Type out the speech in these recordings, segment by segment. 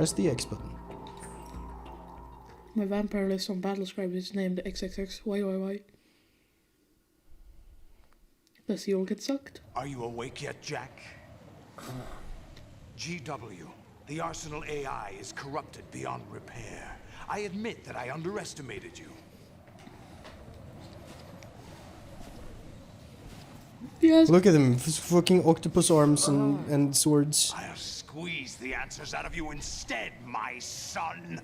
Press the X button. My vampire list on Battlescribe is named XXXYYY. Let's see, you'll get sucked. Are you awake yet, Jack? GW, the Arsenal AI is corrupted beyond repair. I admit that I underestimated you. Yes. Look at him, fucking octopus arms and swords. I'll squeeze the answers out of you instead, my son.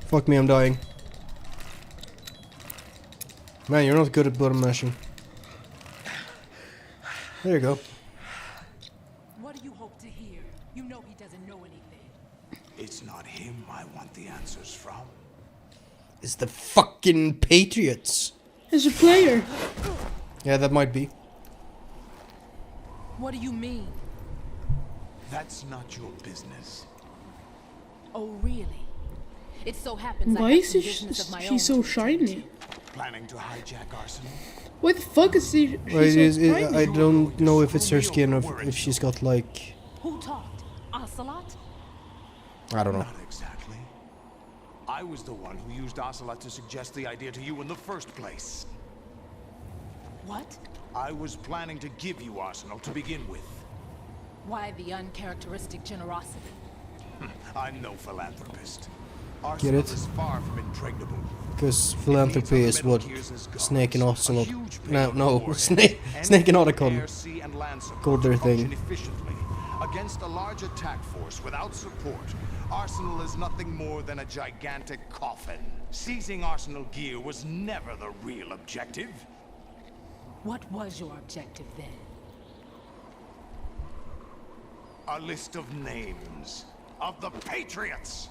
Fuck me, I'm dying. Man, you're not good at button mashing. There you go. What do you hope to hear? You know he doesn't know anything. It's not him I want the answers from. It's the fucking Patriots. It's a player. Yeah, that might be. What do you mean? That's not your business. Oh, really? It so happens Why I have is some business of my own she so to attend shiny? Planning to hijack Arsenal? Why the fuck is she Well, so shiny? I don't know if it's her skin or if she's got like... to. Who talked? Ocelot? I don't know. Not exactly. I was the one who used Ocelot to suggest the idea to you in the first place. What? I was planning to give you Arsenal to begin with. Why the uncharacteristic generosity? I'm no philanthropist. Get Arsenal it? is far from impregnable. Because philanthropy is what Snake and Ocelot... No, no, Snake and Otacon called their thing. Efficiently. Against a large attack force without support, Arsenal is nothing more than a gigantic coffin. Seizing Arsenal gear was never the real objective. What was your objective then? A list of names of the Patriots.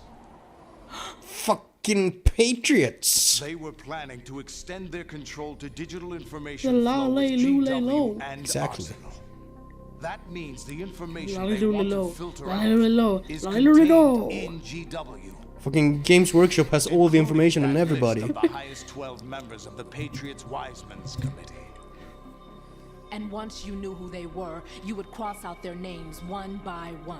Fucking Patriots! They were planning to extend their control to digital The information la flow with lay loo lay GW low. and Exactly. Arsenal. That means the information Lolly they loo want low. to filter Lolly loo low. out is Lolly loo low. contained in GW. Fucking Games Workshop has all the information on Including that everybody. list of the highest 12 members of the Patriots Wiseman's Committee. And once you knew who they were, you would cross out their names one by one.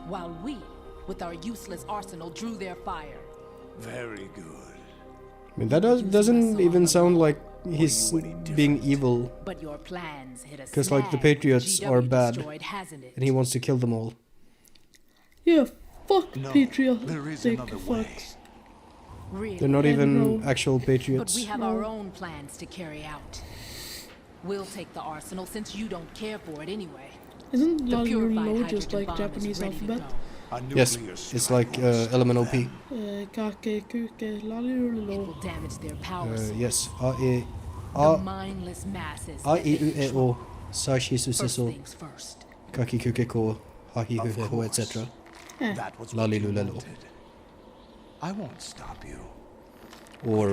While we, with our useless arsenal, drew their fire. Very good. I mean, that doesn't even sound like he's being evil. But your plans hit a 'Cause, like, the snag. Patriots GW are bad. destroyed, hasn't it? And he wants to kill them all. Yeah, fuck No, patriotic there is another way. fucks. Really? They're not Yeah, even no. actual But Patriots. we have our own plans to carry out. We'll take the arsenal since you don't care for it anyway. Isn't The Lolly loo purified low just hydrogen like bomb Japanese is ready to alphabet? go. A Yes, nuclear it's strike like force. LMNOP. Kake, kuke, lolly loo It low. will damage their power source. Yes. The A mindless masses. A that I they U E control. O Sashi First Susiso things first. Kaki Kuke Ko Hahi Of Huhe Ho course. etc. That was Lolly what you lulelo. wanted. I won't stop you. Or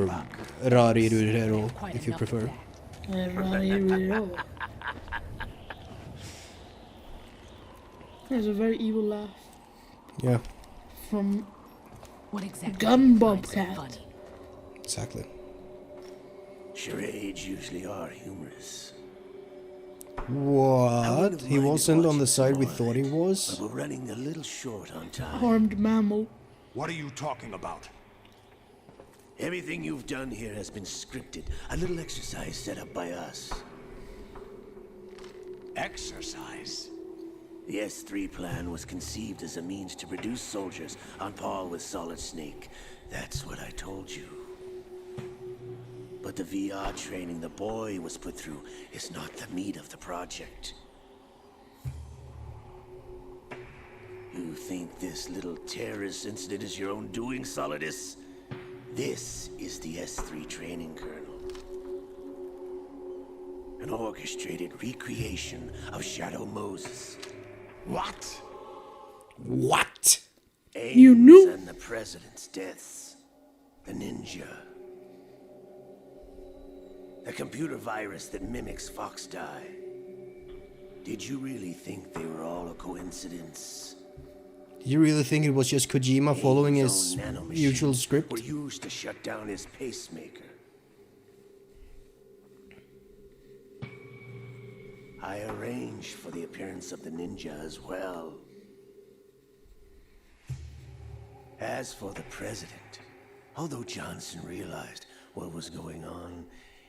Rari Rurero Quite if you enough of prefer. that. Lolly loo low. There's a very evil laugh Yeah, from What exactly Gun do you find Bobcat. so funny? exactly. Charades usually are humorous. What? He wasn't on the side we thought he But was? we're running a little short on time. armed mammal. What are you talking about? Everything you've done here has been scripted. A little exercise set up by us. Exercise? The S3 plan was conceived as a means to produce soldiers on par with Solid Snake. That's what I told you. But the VR training the boy was put through is not the meat of the project. You think this little terrorist incident is your own doing, Solidus? This is the S3 training kernel. An orchestrated recreation of Shadow Moses. What? What? You knew? And the president's deaths. The ninja. The computer virus that mimics Fox Die. Did you really think they were all a coincidence? Do you really think it was just Kojima following Abe's his own nanomachines usual script? Were used to shut down his pacemaker. I arranged for the appearance of the ninja as well. As for the president, although Johnson realized what was going on,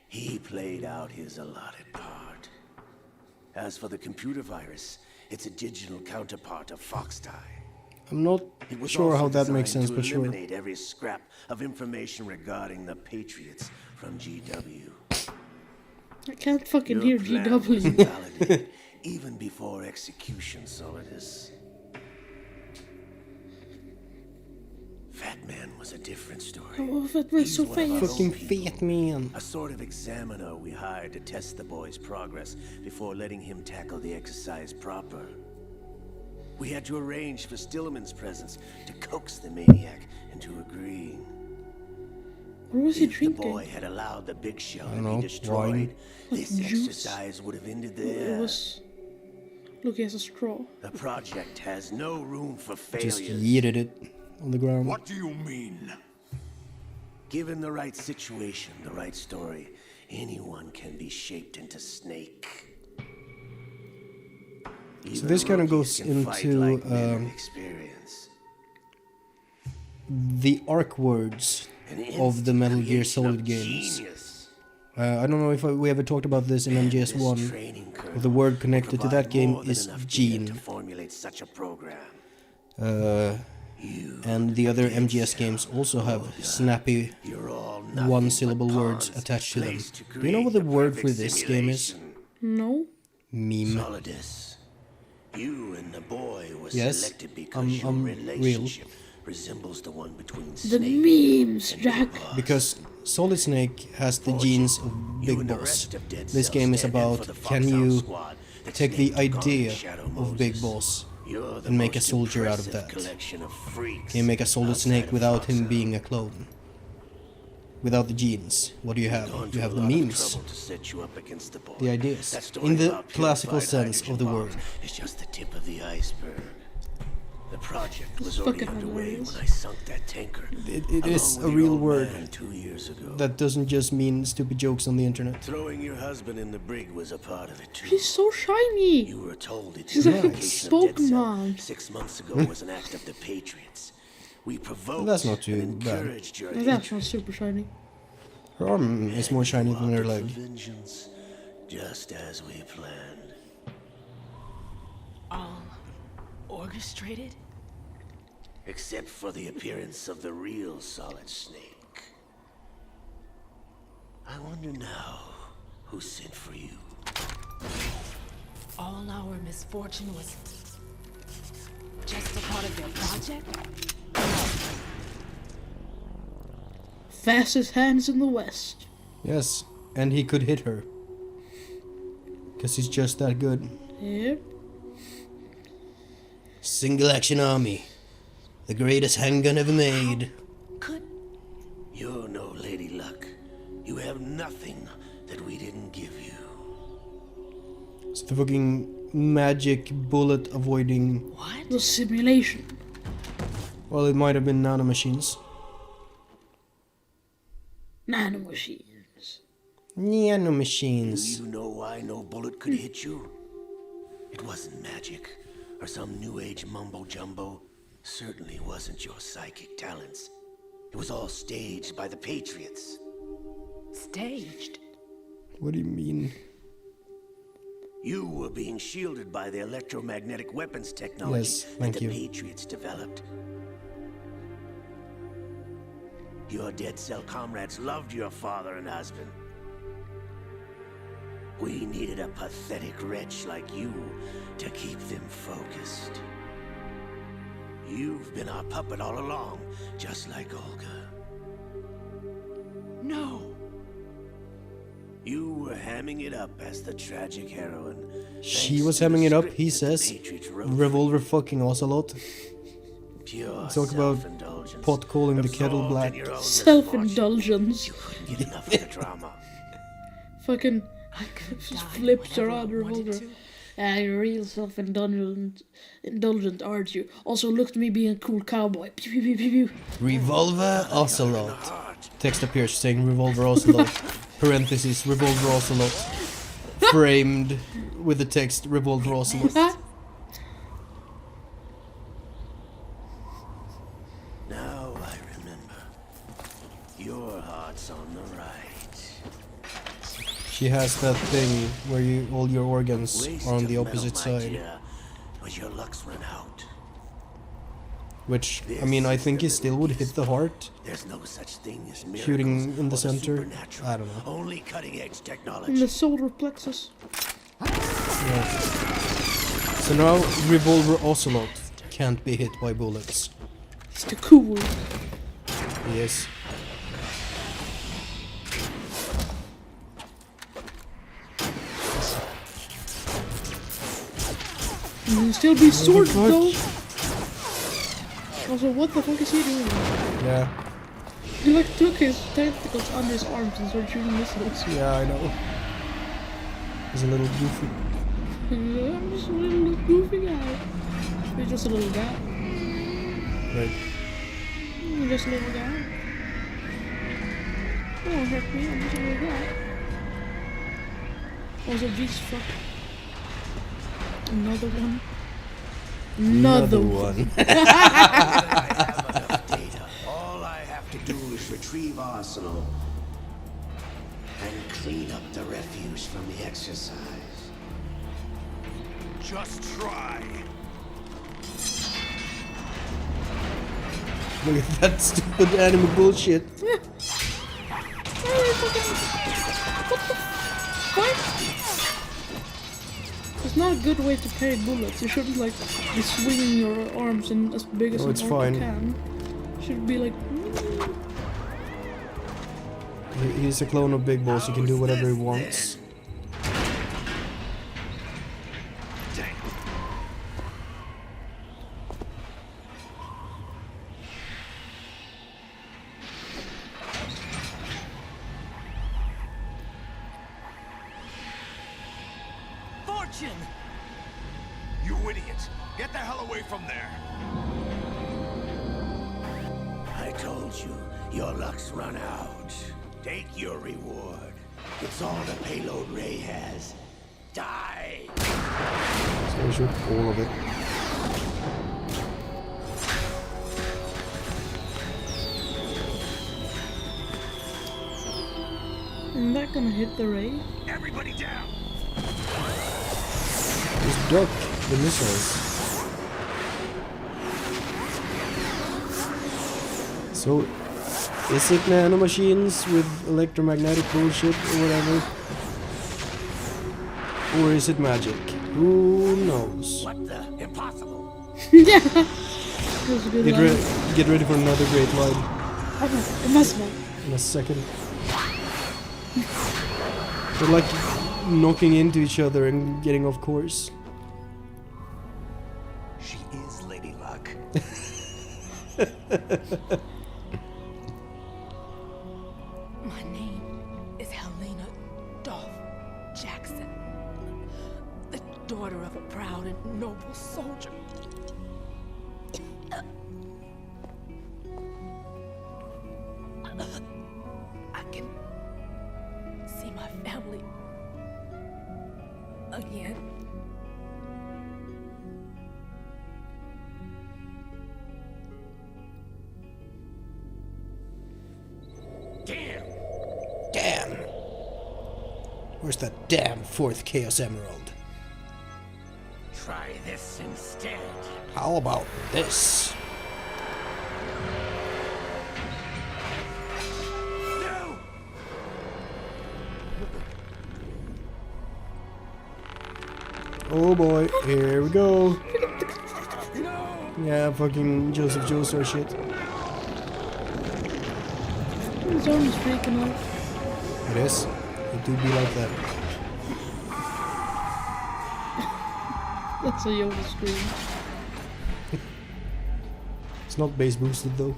he played out his allotted part. As for the computer virus, it's a digital counterpart of Foxtie. I'm not It was sure how also that makes designed sense, to but sure. eliminate every scrap of information regarding the Patriots from GW. I can't fucking Your hear plan was GW. validated even before execution, Solidus. Fat Man was a different story. Oh, that was He's so one of our fast. own Fucking people. fat man. A sort of examiner we hired to test the boy's progress before letting him tackle the exercise proper. We had to arrange for Stillman's presence to coax the maniac into agreeing. What was he If the drinking? boy had allowed the big shell to know, be destroyed, wine. this Juice? exercise would have ended It there. was. Look, he has a straw. The project has no room for Just failures. yeeted it on the ground. What do you mean? Given the right situation, the right story, anyone can be shaped into Snake. So this kind of goes into experience. the arc words of the Metal Gear Solid games. I don't know if we ever talked about this in MGS1. The word connected to that game is gene. To formulate such a program. And the other MGS games also have snappy You're all one-syllable words attached to them. Do you know what the word for this game is? No? Meme. Solidus, you and the boy was Yes, selected because your I'm real. relationship resembles the one between The Snake memes, and Jack. Big Boss. Because Solid Snake has the genes of You Big and the Boss. rest of Dead This Cell game is stand in about, for the can Foxhound you squad that take the Snake took on idea Shadow of Big Moses. Boss You're the and make a most soldier out of impressive that? collection of freaks Can you make a Solid outside Snake of without him Foxhound. being a clone? Without the genes, what do you have? Gone to You have a the lot of memes, trouble to set you up against the boy. the ideas, That story in the about classical purified sense of the hydrogen word. bombs is just the tip of the iceberg. The project was It's already fucking underway hilarious. when I sunk that tanker. It is along a with real your old word man 2 years ago. that doesn't just mean stupid jokes on the internet. Throwing your husband in the brig was a part of it too. He's so shiny. You were told its He's like a eradication of Dead Cell Pokemon. 6 months ago was an act of the Patriots. We provoked That's not too and bad. encouraged your That's not hatred. super shiny. Her arm is more shiny than her Opted leg. for vengeance, just as we planned. All orchestrated? Except for the appearance of the real Solid Snake. I wonder now who sent for you. All our misfortune was just a part of their project? Fastest hands in the West. Yes, and he could hit her. Because he's just that good. Yep. Single action army. The greatest handgun ever made. Could You're no Lady Luck. You have nothing that we didn't give you. It's the fucking magic bullet avoiding. what? The simulation. Well, it might have been nanomachines. Nanomachines. Do Nanomachines. you know why no bullet could hit you? It wasn't magic or some new age mumbo jumbo. Certainly wasn't your psychic talents. It was all staged by the Patriots. Staged? What do you mean? You were being shielded by the electromagnetic weapons technology Yes, thank that you. the Patriots developed. Your Dead Cell comrades loved your father and husband. We needed a pathetic wretch like you to keep them focused. You've been our puppet all along, just like Olga. No. You were hamming it up as the tragic heroine. She thanks was to the hamming it up, script he that the says. Patriots wrote. Revolver fucking Ocelot. Pure Talk about self-indulgence. pot calling the kettle Absorbed black. in your own Self-indulgence. You couldn't get enough of the drama. Fucking I could just die flips whenever around I her wanted revolver. to. You're real self-indulgent, aren't you? Also, look at me being a cool cowboy. Pew, pew, pew, pew, pew. Revolver Ocelot. Heart. Text appears saying Revolver Ocelot. Parentheses, Revolver Ocelot. framed with the text Revolver Ocelot. Now I remember. Your heart's on the right. She has that thing where all your organs are on the opposite side. But your luck's run out. Which, I mean, I think he still would hit the heart. There's no such thing as miracles Shooting in the or center. supernatural. I don't know. Only cutting-edge technology. In the solar plexus. Yeah. So now Revolver Ocelot can't be hit by bullets. It's too cool. Yes. You can still be sword fuck? though. Also, what the fuck is he doing? Yeah. He like took his tentacles under his arms and started shooting missiles. Yeah, I know. He's a little goofy. I'm just a little goofy guy. He's just a little guy. Right. I'm just a little guy. Don't hurt me, I'm just a little guy. Also, Jesus fuck. Another one. Another one. I have enough data. All I have to do is retrieve Arsenal and clean up the refuse from the exercise. Just try. Look at that stupid anime bullshit. What? It's not a good way to parry bullets. You shouldn't like be swinging your arms in as big as Oh, an it's arm fine. can. You should be like. He's a clone of Big Boss. He can do whatever he wants. You idiot! Get the hell away from there! I told you, your luck's run out. Take your reward. It's all the payload Ray has. Die! So we shoot all of it. I'm not gonna hit the ray. Everybody down! Just duck the missiles. So, is it nanomachines with electromagnetic bullshit or whatever? Or is it magic? Who knows? What the? Impossible! Yeah! That was a good line. Get ready for another great line Oh, impossible. in a second. They're like knocking into each other and getting off course. She is Lady Luck. My name is Helena Dolph Jackson, the daughter of a proud and noble soldier. I can see my family again. Damn! Damn! Where's that damn fourth Chaos Emerald? Try this instead. How about this? No! Oh boy, here we go. Yeah, fucking Joseph Joestar shit. His arm is freaking out. It is. It do be like that. That's a Yoda scream. It's not bass boosted though.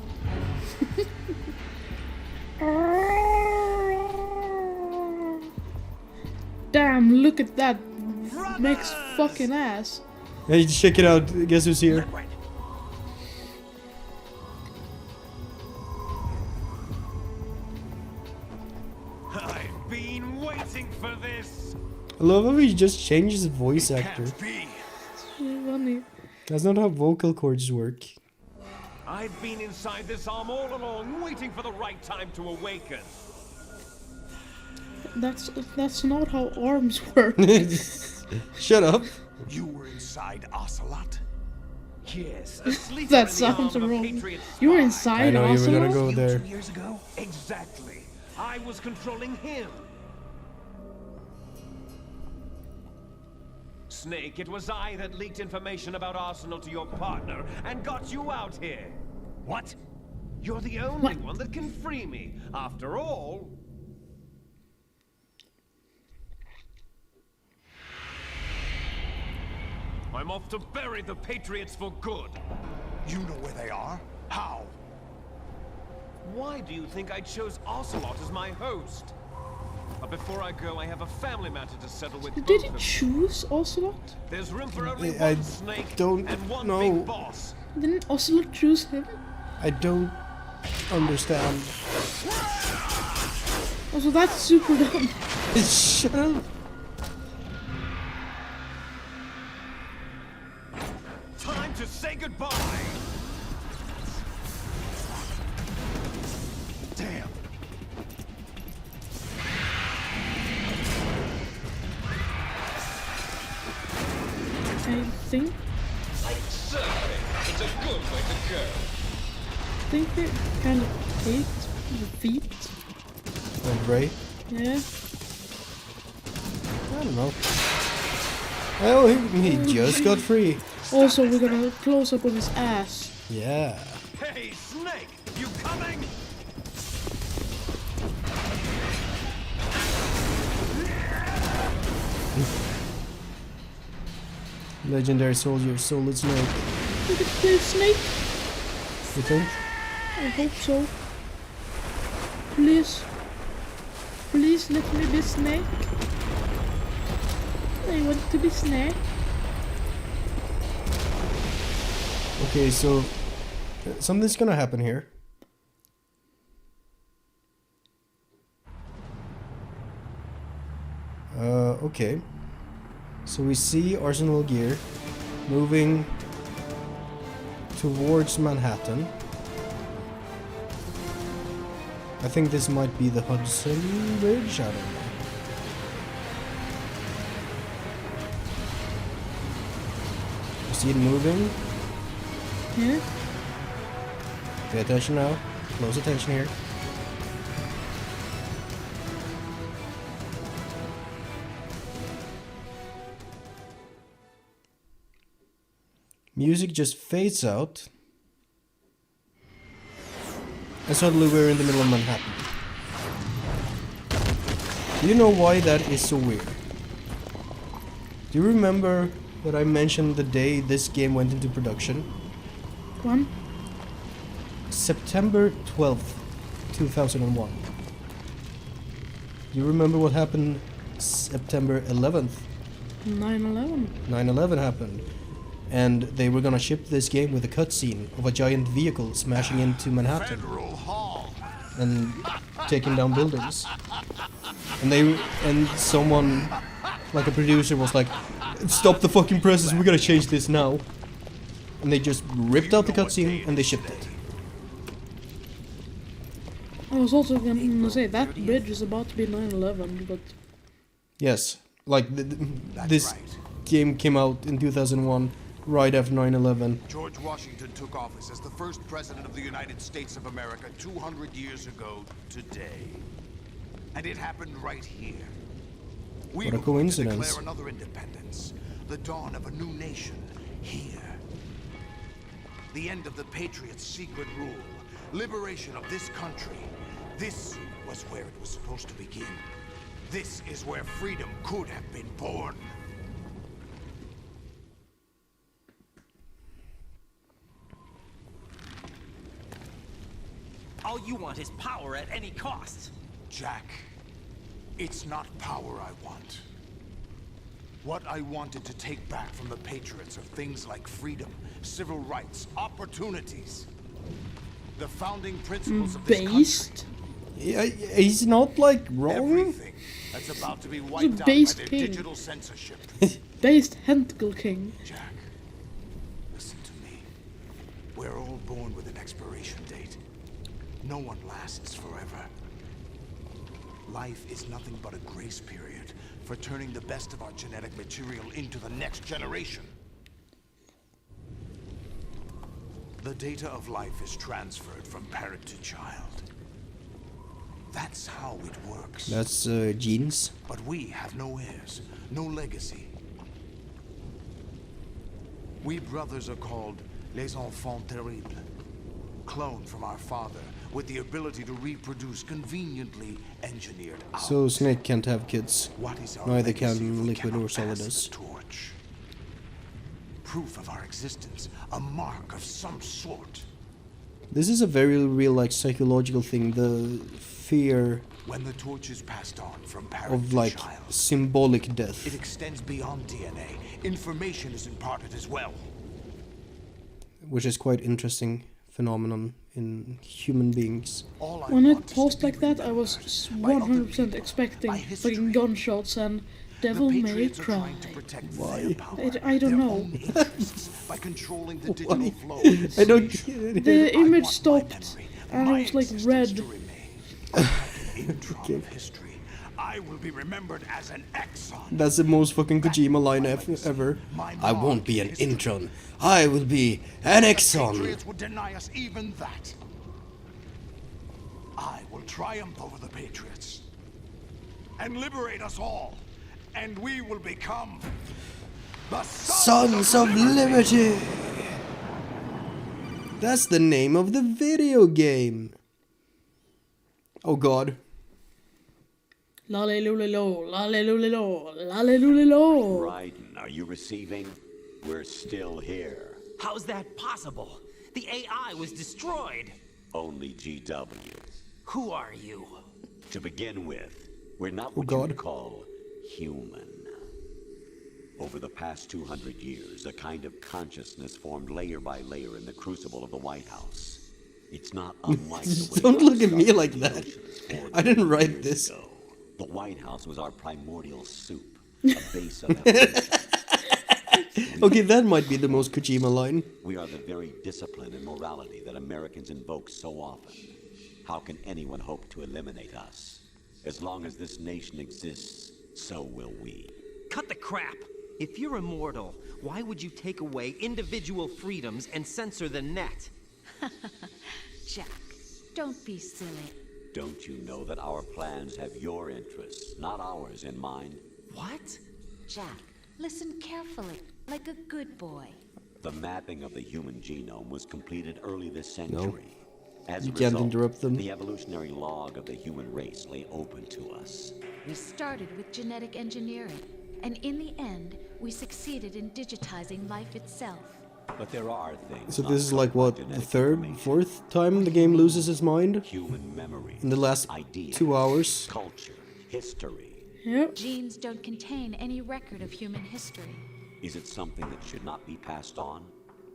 Damn, look at that. Makes fucking ass. Hey, check it out. Guess who's here? I've been waiting for this! I love how he just changes voice actor. Can't be. So funny. That's not how vocal cords work. I've been inside this arm all along, waiting for the right time to awaken. That's not how arms work. Shut up. You were inside Ocelot? Yes, asleep That in the sounds arm of a wrong. Patriot You were spy. I inside know you were gonna Ocelot? go there. 2 years ago? Exactly. I was controlling him. Snake, it was I that leaked information about Arsenal to your partner and got you out here. What? You're the only one that can free me. After all, I'm off to bury the Patriots for good. You know where they are? How? Why do you think I chose Ocelot as my host? But before I go, I have a family matter to settle with Did both he of you. choose Ocelot? There's room for only I one snake don't and one know. big boss. Didn't Ocelot choose him? I don't understand. Also, that's super dumb. Shut up. Time to say goodbye. Damn. I think Certainly, it's a good way to go. they kind of hate the feet. And Ray? Yeah. I don't know. Oh, he just got free. Also, we got a close up of his ass. Yeah. Hey, Snake, you coming? Legendary soldier, Solid Snake. We could play Snake. You think? I hope so. Please. Please let me be Snake. I want to be Snake. Okay, so something's gonna happen here. Okay. So we see Arsenal gear moving towards Manhattan. I think this might be the Hudson Bridge, I don't know. You see it moving? Yeah. Pay attention now. Close attention here. Music just fades out. And suddenly we're in the middle of Manhattan. Do you know why that is so weird? Do you remember that I mentioned the day this game went into production? One. September 12th, 2001. You remember what happened September 11th? 9/11. 9/11 happened. And they were gonna ship this game with a cutscene of a giant vehicle smashing into Manhattan Federal Hall. and taking down buildings. And someone, like a producer, was like, "Stop the fucking presses, we gotta change this now." And they just ripped out the cutscene and they shipped it. I was also gonna say that bridge is about to be 9/11, but Yes, like this right. game came out in 2001, right after 9/11. George Washington took office as the first president of the United States of America 200 years ago today. And it happened right here. We What a were going to coincidence. declare another independence, the dawn of a new nation here. The end of the Patriots' secret rule, liberation of this country. This was where it was supposed to begin. This is where freedom could have been born. All you want is power at any cost. Jack, it's not power I want. What I wanted to take back from the Patriots are things like freedom, civil rights, opportunities. The founding principles of this country. based. Yeah, he's not like wrong. Everything. that's about to be wiped out by based their king. digital censorship. Based Tentacle King. Jack, listen to me. We're all born with an expiration date. No one lasts forever. Life is nothing but a grace period for turning the best of our genetic material into the next generation. The data of life is transferred from parent to child. That's how it works. That's genes. But we have no heirs, no legacy. We brothers are called les enfants terribles. Cloned from our father, with the ability to reproduce conveniently engineered out. So Snake can't have kids. What is our Neither legacy can if we Liquid or cannot pass Solidus. the torch? Proof of our existence, a mark of some sort. This is a very real, like, psychological thing. The fear When the torch is passed on from parent of, to like, child, symbolic it death, extends beyond DNA. Information is imparted as well. which is quite interesting phenomenon in human beings. All I When it want is to paused be like that, I was remembered by other 100% people, expecting by history. fucking gunshots and Devil The May Patriots are Cry. trying to protect Why? their power, I don't their know. own interests, by controlling the digital Why? flow of this I don't nation. get it. The I image want my stopped memory, and my it was like existence red. to remain. Like an intron of history. I will be remembered as an exon. That's the most fucking Kojima line ever. I won't be an intron. I will be an exon. Patriots would deny us even that. I will triumph over the Patriots and liberate us all, and we will become the Sons of Liberty. That's the name of the video game. Oh god. Lalelulelo, lalelulelo, lalelulelo. Raiden, are you receiving? We're still here. How's that possible? The AI was destroyed. Only GW. Who are you? To begin with, we're not what God. you'd call human. Over the past 200 years, a kind of consciousness formed layer by layer in the crucible of the White House. It's not unlike the way Don't look at me started like the that. oceans 4 I didn't write years this. ago. The White House was our primordial soup, a base of evolution. Okay, that might be the most Kojima line. We are the very discipline and morality that Americans invoke so often. How can anyone hope to eliminate us? As long as this nation exists, so will we. Cut the crap. If you're immortal, why would you take away individual freedoms and censor the net? Jack, don't be silly. Don't you know that our plans have your interests, not ours, in mind? What? Jack, listen carefully, like a good boy. The mapping of the human genome was completed early this century. As You a can't result, interrupt them. The evolutionary log of the human race lay open to us. We started with genetic engineering, and in the end, we succeeded in digitizing life itself. But there are things. So not this is like covered by what, the genetic third, information. fourth time the game loses its mind? Human memory. In the last ideas, 2 hours? Culture, history. Yep. Genes don't contain any record of human history. Is it something that should not be passed on?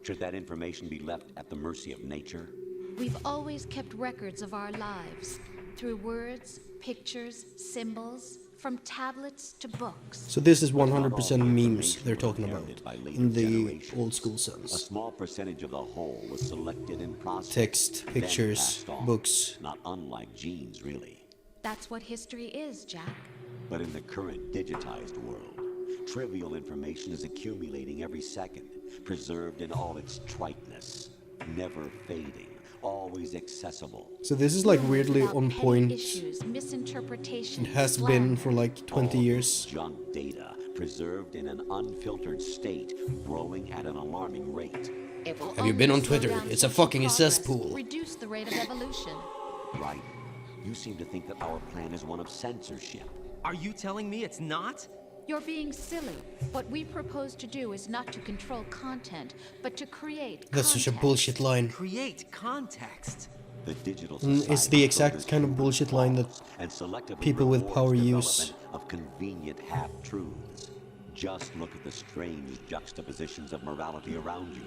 Should that information be left at the mercy of nature? We've always kept records of our lives, through words, pictures, symbols, from tablets to books. So this is 100% memes they're talking about in the old school A sense. small percentage of the whole was selected and processed. Text, then pictures, passed on. books. Not unlike genes, really. That's what history is, Jack. But in the current digitized world, trivial information is accumulating every second, preserved in all its triteness, never fading, always accessible. So this is like weirdly Without on petty point. issues, misinterpretation, It has been for slander. like 20 All years. this junk data, preserved in an unfiltered state, growing at an alarming rate. It will Have you been only on slow Twitter? down It's a social fucking progress, cesspool. Reduce the rate of evolution. Right? You seem to think that our plan is one of censorship. Are you telling me it's not? You're being silly. What we propose to do is not to control content, but to create That's such a context. bullshit line. Create context. The digital It's the society exact focused kind of bullshit line that and selectively people with rewards power development use. of convenient half-truths. Just look at the strange juxtapositions of morality around you.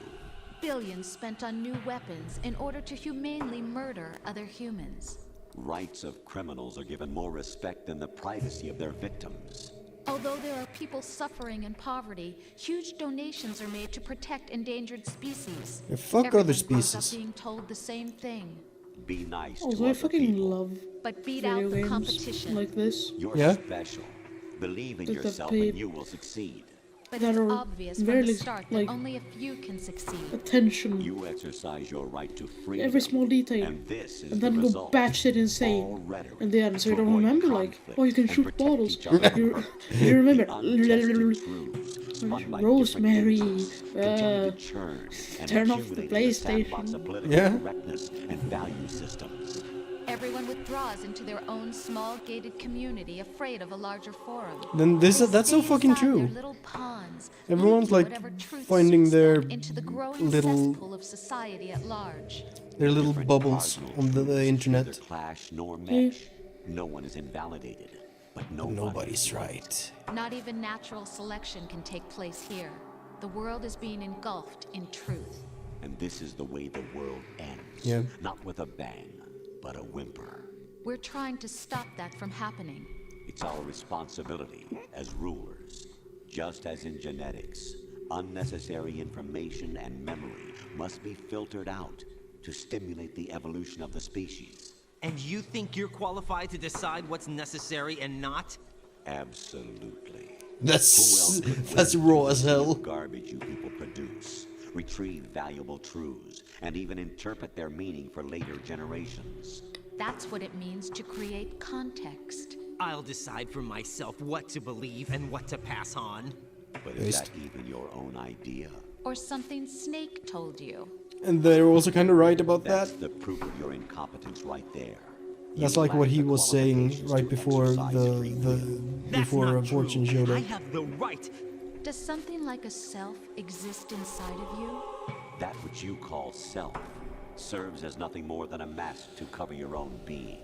Billions spent on new weapons in order to humanely murder other humans. Rights of criminals are given more respect than the privacy of their victims. Although there are people suffering in poverty, huge donations are made to protect endangered species. Yeah, fuck Everyone other grows up species. being told the same thing. Be nice Also, to I other fucking people. love But beat video out the games competition. like this. You're Yeah? special. Believe in That the yourself pe- and you will succeed. But that it's are obvious from very, the start that like, only a few can succeed. attention, You exercise your right to freedom. every small detail, And this is and the then go result. batshit All insane. rhetoric And the end, so to you don't avoid remember, like, conflict oh, you can and shoot protect bottles. each other from You, hurt. you remember, The untested truths, spun by Rosemary, different agents, continue to churn and turn off the accumulate in the sandbox PlayStation. of political Yeah. correctness and value systems. Everyone withdraws into their own small gated community, afraid of a larger forum. Then They that's so stay fucking inside their true. little ponds, Everyone's, leaking like, whatever truth finding suits their them into the growing little- cesspool of society at large. They're little Different bubbles cardinal on the truths internet. neither clash nor mesh. No one is invalidated, but Nobody's right. Not even natural selection can take place here. The world is being engulfed in truth. And this is the way the world ends. Yeah. Not with a bang, but a whimper. We're trying to stop that from happening. It's our responsibility as rulers. Just as in genetics, unnecessary information and memory must be filtered out to stimulate the evolution of the species. And you think you're qualified to decide what's necessary and not? Absolutely. That's Who else could that's wait raw to as review hell. the garbage you people produce, retrieve valuable truths, and even interpret their meaning for later generations? That's what it means to create context. I'll decide for myself what to believe and what to pass on. But is that even your own idea? Or something Snake told you. And they're also kind of right about that. That's the proof of your incompetence right there. That's You like what lack he the was saying qualifications right to before exercise free will. That's before not Fortune true. showed I up. have the right. Does something like a self exist inside of you? That which you call self serves as nothing more than a mask to cover your own being.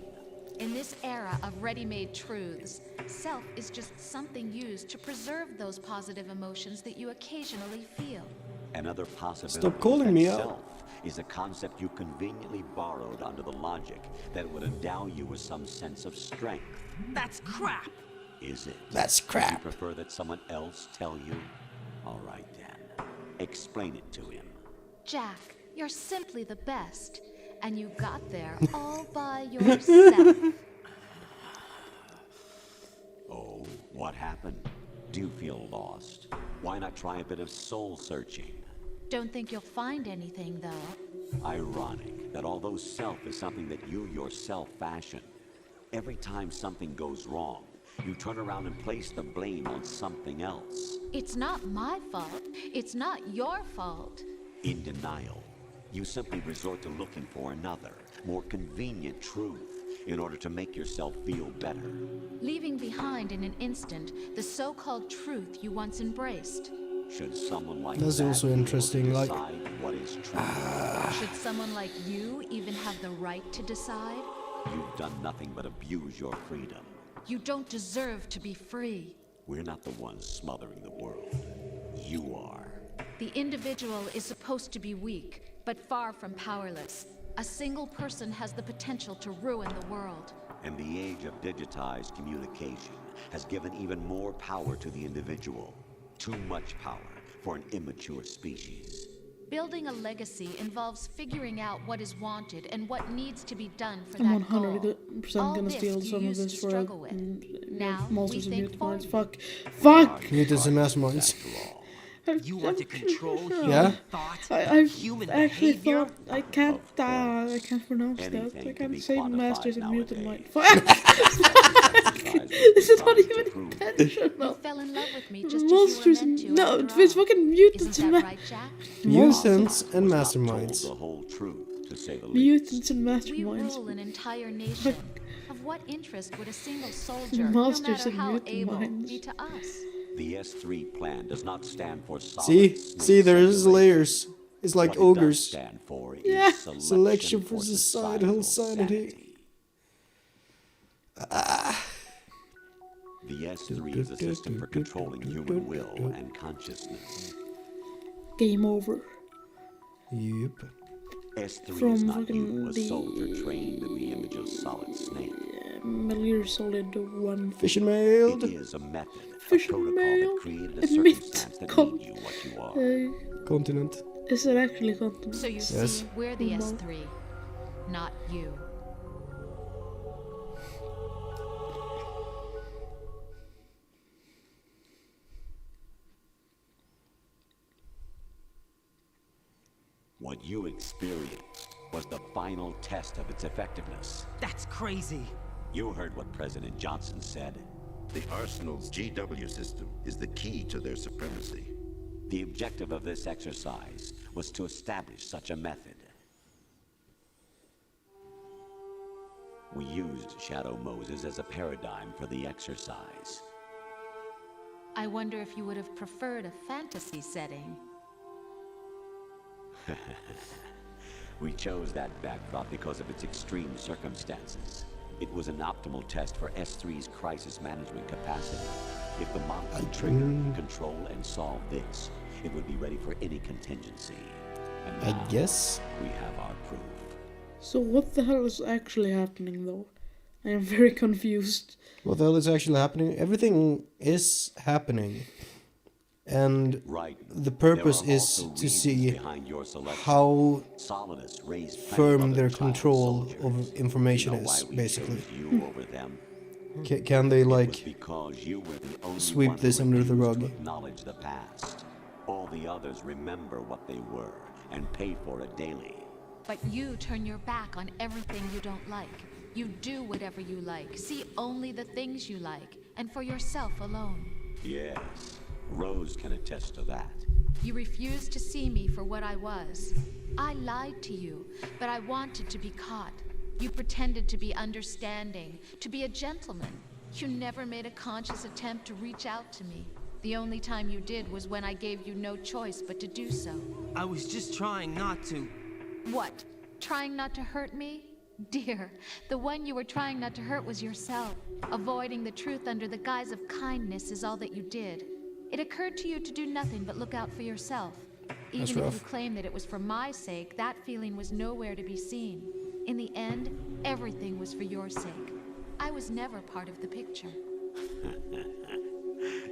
In this era of ready-made truths, self is just something used to preserve those positive emotions that you occasionally feel. Another possibility Stop calling that me out. self is a concept you conveniently borrowed under the logic that would endow you with some sense of strength. That's crap. Is it? That's You crap. prefer that someone else tell you? All right then. Explain it to him. Jack, you're simply the best. And you got there all by yourself. Oh, what happened? Do you feel lost? Why not try a bit of soul searching? Don't think you'll find anything, though. Ironic that although self is something that you yourself fashioned, every time something goes wrong, you turn around and place the blame on something else. It's not my fault. It's not your fault. In denial, you simply resort to looking for another, more convenient truth in order to make yourself feel better. Leaving behind in an instant the so-called truth you once embraced. Should someone like That's that also be able to interesting, like- decide what is true? Should someone like you even have the right to decide? You've done nothing but abuse your freedom. You don't deserve to be free. We're not the ones smothering the world. You are. The individual is supposed to be weak, but far from powerless. A single person has the potential to ruin the world. And the age of digitized communication has given even more power to the individual. Too much power for an immature species. Building a legacy involves figuring out what is wanted and what needs to be done for I'm that goal. 100% All gonna this steal you some of used this to for struggle with. Now Monsters we and think Mutant Minds. for Fuck. Fuck! Mutants and Masterminds. After all, You want to control human Yeah? thought, I've human actually behavior? thought I can't pronounce that. Anything I can can't be say quantified Masters and Mutant nowadays. Mind. Fuck! This is not even You intentional. fell in love with me just as Monsters you were meant and to. no, after it's all. fucking mutants Isn't and that right, Jack? Mutants and was not told Masterminds. the whole truth, to say the least. mutants and We masterminds. rule an entire nation. Of what interest would a single soldier, Monsters no matter and how Mutant able, Minds. be to us? The S3 plan does not stand for solid See? snake See, there's circulation. layers. It's like What it does ogres. stand for is Yeah. Selection for societal sanity. sanity. The S3 is a system for controlling human will and consciousness. Game over. Yep. S3 From is not fucking you, a soldier trained in the image image of Solid Snake. Metal Gear Solid 1. Fish and It mailed. is a method, a Fish and protocol mail. that created a Admit circumstance that con- made you what you are. Continent. Is it actually continent? So you Yes. see, we're the No. S3, not you. What you experienced was the final test of its effectiveness. That's crazy. You heard what President Johnson said. The Arsenal's GW system is the key to their supremacy. The objective of this exercise was to establish such a method. We used Shadow Moses as a paradigm for the exercise. I wonder if you would have preferred a fantasy setting. We chose that backdrop because of its extreme circumstances. It was an optimal test for S3's crisis management capacity. If the model could trigger, control, and solve this, it would be ready for any contingency. And I now, guess. we have our proof. So what the hell is actually happening though? I am very confused. What the hell is actually happening? Everything is happening. And Right. the purpose There are is also to reasons see behind your selection. how Solidus raised plenty of firm other their child control soldiers. of information You know is, why we basically. chose you over them? Can they, It was like, because you were the only sweep one who this under the refused to rug? acknowledge the past. All the others remember what they were and pay for it daily. But you turn your back on everything you don't like. You do whatever you like, see only the things you like, and for yourself alone. Yes, Rose can attest to that. You refused to see me for what I was. I lied to you, but I wanted to be caught. You pretended to be understanding, to be a gentleman. You never made a conscious attempt to reach out to me. The only time you did was when I gave you no choice but to do so. I was just trying not to. What? Trying not to hurt me? Dear, the one you were trying not to hurt was yourself. Avoiding the truth under the guise of kindness is all that you did. It occurred to you to do nothing but look out for yourself. Even if you rough. claim that it was for my sake, that feeling was nowhere to be seen. In the end, everything was for your sake. I was never part of the picture.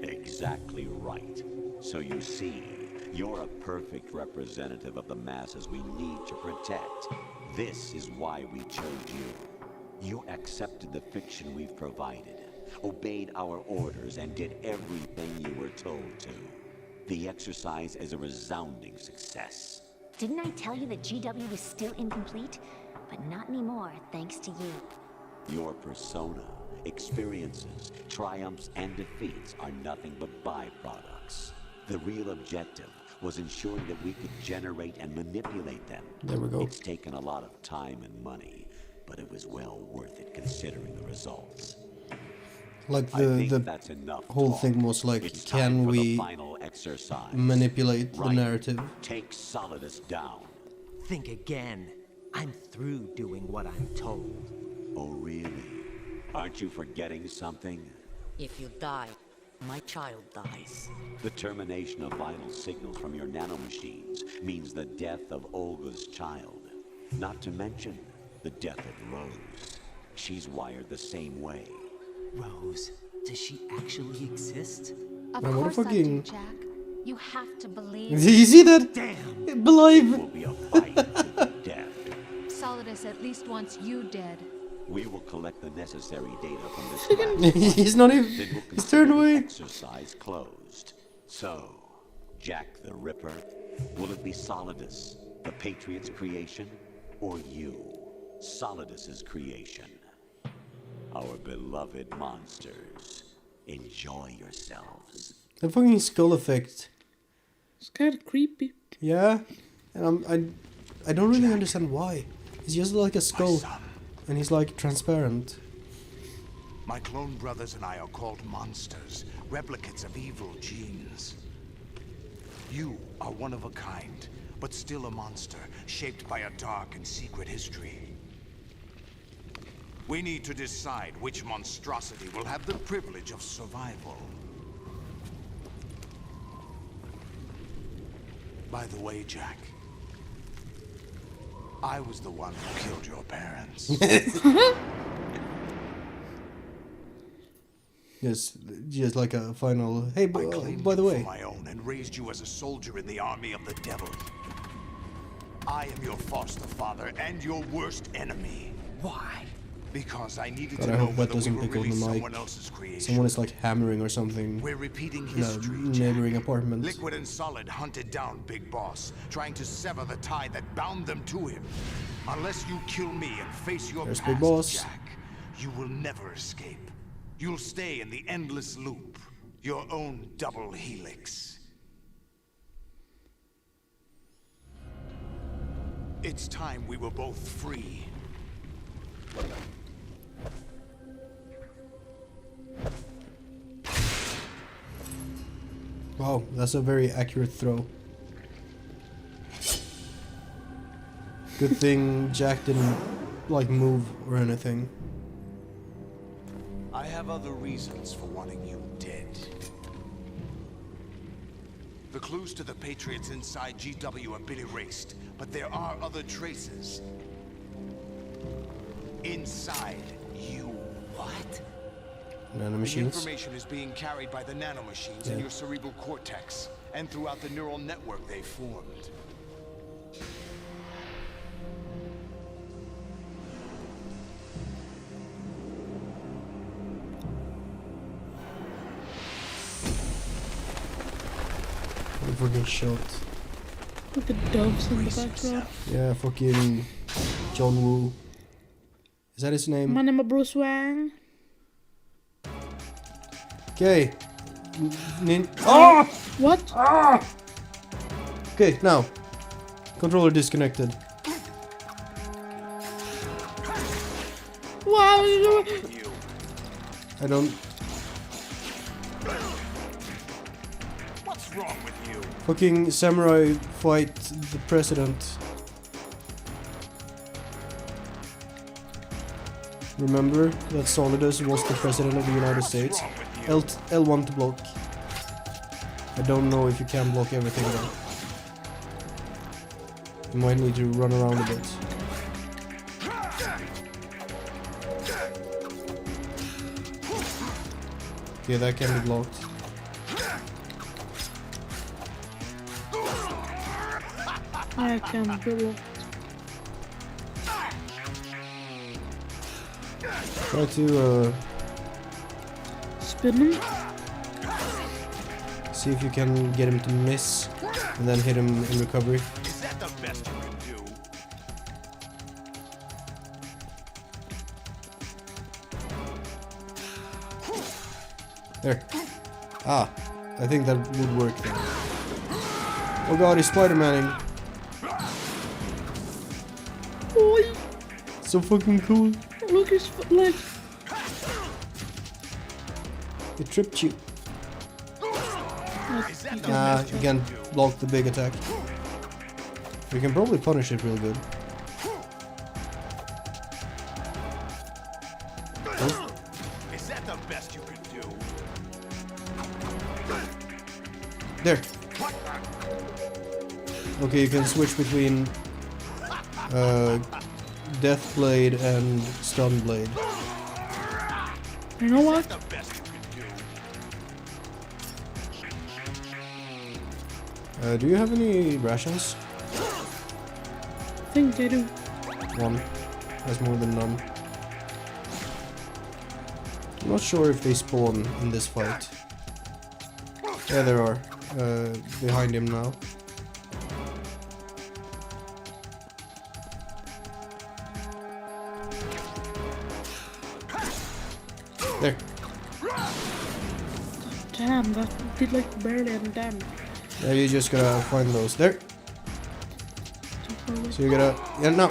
Exactly right. So you see, you're a perfect representative of the masses we need to protect. This is why we chose you. You accepted the fiction we've provided, obeyed our orders, and did everything you were told to. The exercise is a resounding success. Didn't I tell you that GW was still incomplete? But not anymore, thanks to you. Your persona, experiences, triumphs, and defeats are nothing but byproducts. The real objective was ensuring that we could generate and manipulate them. There we go. It's taken a lot of time and money, but it was well worth it considering the results. Like I think the that's enough whole talk. thing was like, It's time can for the we final exercise. manipulate the Right. narrative? Take Solidus down. Think again. I'm through doing what I'm told. Oh, really? Aren't you forgetting something? If you die, my child dies. The termination of vital signals from your nanomachines means the death of Olga's child. Not to mention the death of Rose. She's wired the same way. Rose, does she actually exist? Of Man, what a course I do, fucking- Jack. You have to believe. You see that? Damn! It Believe. will be a fight to the death. Solidus at least wants you dead. We will collect the necessary data from this lab. He's not even. Then we'll He's consider turned the away. exercise closed. So, Jack the Ripper, will it be Solidus, the Patriot's creation, or you, Solidus's creation? Our beloved monsters, enjoy yourselves. That fucking skull effect. It's kind of creepy. Yeah, and I don't really understand why. He's just like a skull, son. and he's like transparent. My clone brothers and I are called monsters, replicates of evil genes. You are one of a kind, but still a monster, shaped by a dark and secret history. We need to decide which monstrosity will have the privilege of survival. By the way, Jack, I was the one who killed your parents. Yes, just like a final. Hey, I claimed by the you way, for my own and raised you as a soldier in the army of the devil. I am your foster father and your worst enemy. Why? Because I needed God, to I know hope that whether we doesn't were pick up really the mic. someone else's creation. Someone is like hammering or something We're repeating in a history, neighboring Jack. apartment. Liquid and Solid hunted down Big Boss, trying to sever the tie that bound them to him. Unless you kill me and face your There's past, Big Boss. Jack, you will never escape. You'll stay in the endless loop, your own double helix. It's time we were both free. Wow, that's a very accurate throw. Good thing Jack didn't like move or anything. I have other reasons for wanting you dead. The clues to the Patriots inside GW have been erased, but there are other traces. Inside you. What? The Nanomachines. information is being carried by the nanomachines in your cerebral cortex, and throughout the neural network they formed. Fucking shot. Look at doves in the background. Yeah, fucking John Woo. Is that his name? My name is Bruce Wang. Okay. Oh! What? Okay, now. Controller disconnected. Wow, I don't. What's wrong with you? Fucking samurai fight the president. Remember that Solidus was the president of the United States? L1 to block. I don't know if you can block everything though. You might need to run around a bit. Okay, that can be blocked. I can't do it. Try to Spin him. see if you can get him to miss and then hit him in recovery. Is that the best you can do? There. Ah, I think that would work then. Oh god, he's Spider-Manning. Oi, So fucking cool. look his leg. It tripped you. Is that the Nah, best you can block the big attack. You can probably punish it real good. Oh, Is that the best you can do? there. Okay, you can switch between Death Blade and Stun Blade. You know what? The best you can do. Do you have any rations? I think I do. One. That's more than none. I'm not sure if they spawn in this fight. Yeah, there are. Behind him now. There. Damn, that did like barely any damage. Yeah, you just gotta find those. There. So you gotta. Yeah, no.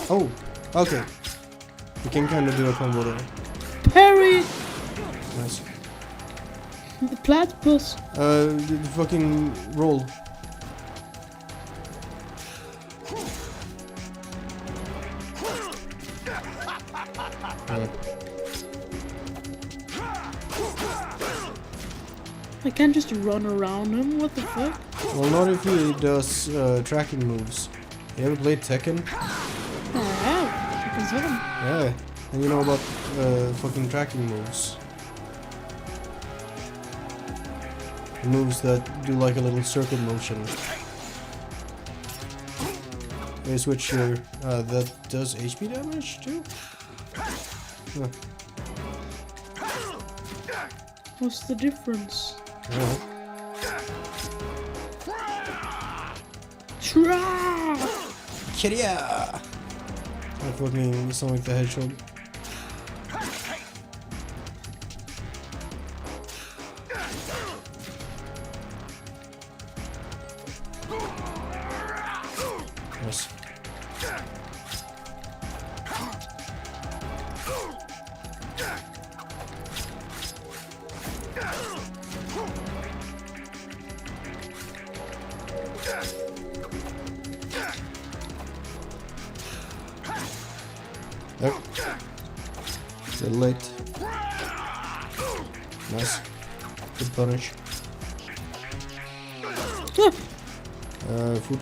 Oh, okay. You can kind of do a combo there. Parry! Nice. The platypus. The fucking roll. I can't just run around him. What the fuck? Well, not if he does tracking moves. You ever played Tekken? I have. Tekken 7. Yeah. And you know about fucking tracking moves. Moves that do like a little circle motion. They switch your... that does HP damage too? Huh. What's the difference? Yeah. Shra! Kiria! Like fucking Sonic the Hedgehog. Yes. There. It's a little late. Nice. Good punish. Food.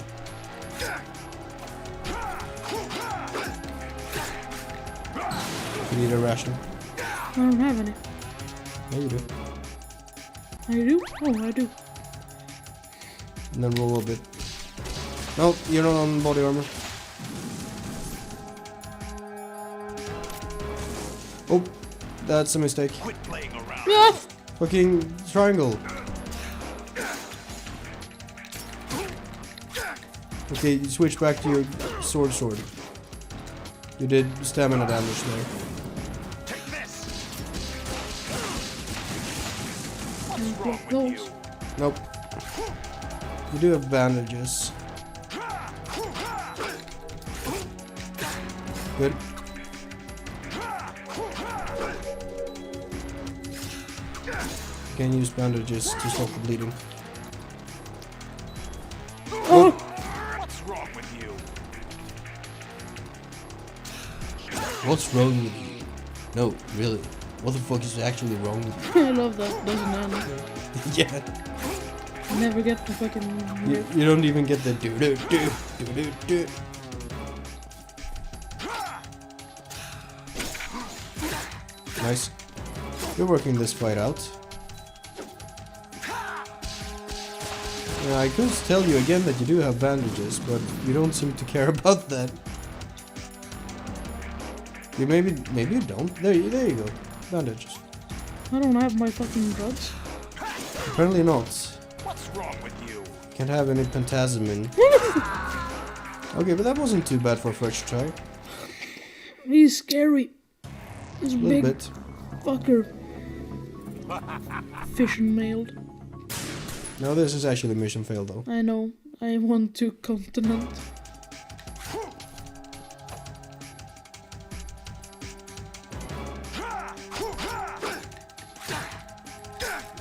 You need a ration. I don't have any. Yeah, you do. I do? Oh, I do. And then roll a bit. No, you're not on body armor. Oh, that's a mistake. Quit playing around. Yeah. Fucking triangle. Okay, you switch back to your sword. You did stamina damage there. Take this. Block those. Nope. You do have bandages. Good. You can use bandages to stop the bleeding. Oh! What's wrong with you? What's wrong with you? No, really. What the fuck is actually wrong with you? I love that. Doesn't end. Yeah. I never get the fucking... You don't even get the do. Nice. You're working this fight out. Yeah, I could tell you again that you do have bandages, but you don't seem to care about that. You maybe you don't. There you go. Bandages. I don't have my fucking drugs. Apparently not. What's wrong with you? Can't have any pentazemin. Okay, but that wasn't too bad for a first try. He's scary. This A little big bit. fucker. Fish and mailed. No, this is actually mission failed though. I know. I want to continent.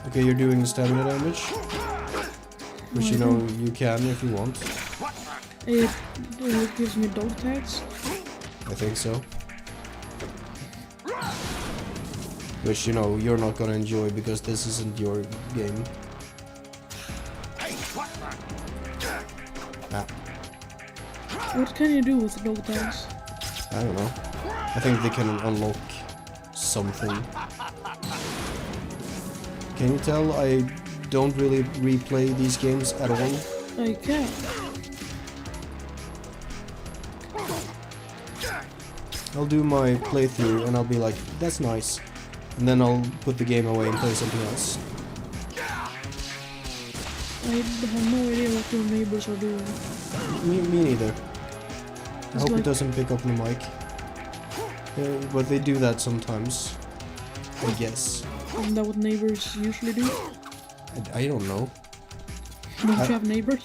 Okay, you're doing stamina damage. Which you know you can if you want. It gives me dog tags. I think so. Which you know you're not gonna enjoy because this isn't your game. Ah, What can you do with dog tags? I don't know. I think they can unlock something. Can you tell I don't really replay these games at all? I can. I'll do my playthrough and I'll be like, that's nice. And then I'll put the game away and play something else. I have no idea what your neighbors are doing. Me neither. I hope like- it doesn't pick up the mic. But they do that sometimes. I guess. Isn't that what neighbors usually do? I don't know. Don't you have neighbors?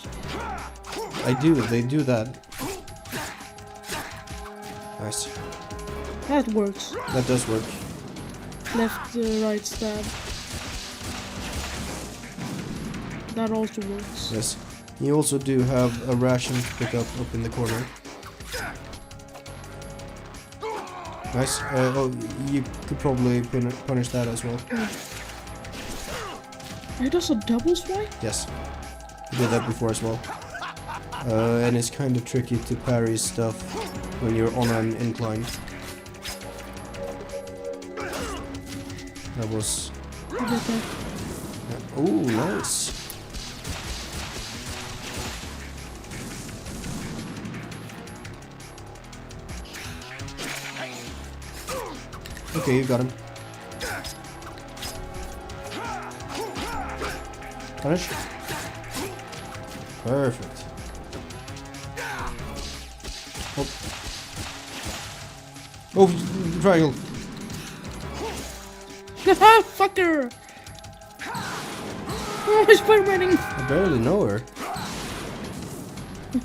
I do, they do that. Nice. That works. That does work. Left, right stab. That also works. Yes. You also do have a ration to pick up in the corner. Nice. Oh, you could probably punish that as well. It does a double swipe? Yes. You did that before as well. And it's kind of tricky to parry stuff when you're on an incline. That was... Oh, nice. Okay, you got him. Punish. Perfect. Oh. Oh, triangle. Fucker! Oh, he's Spider-Maning! I barely know her.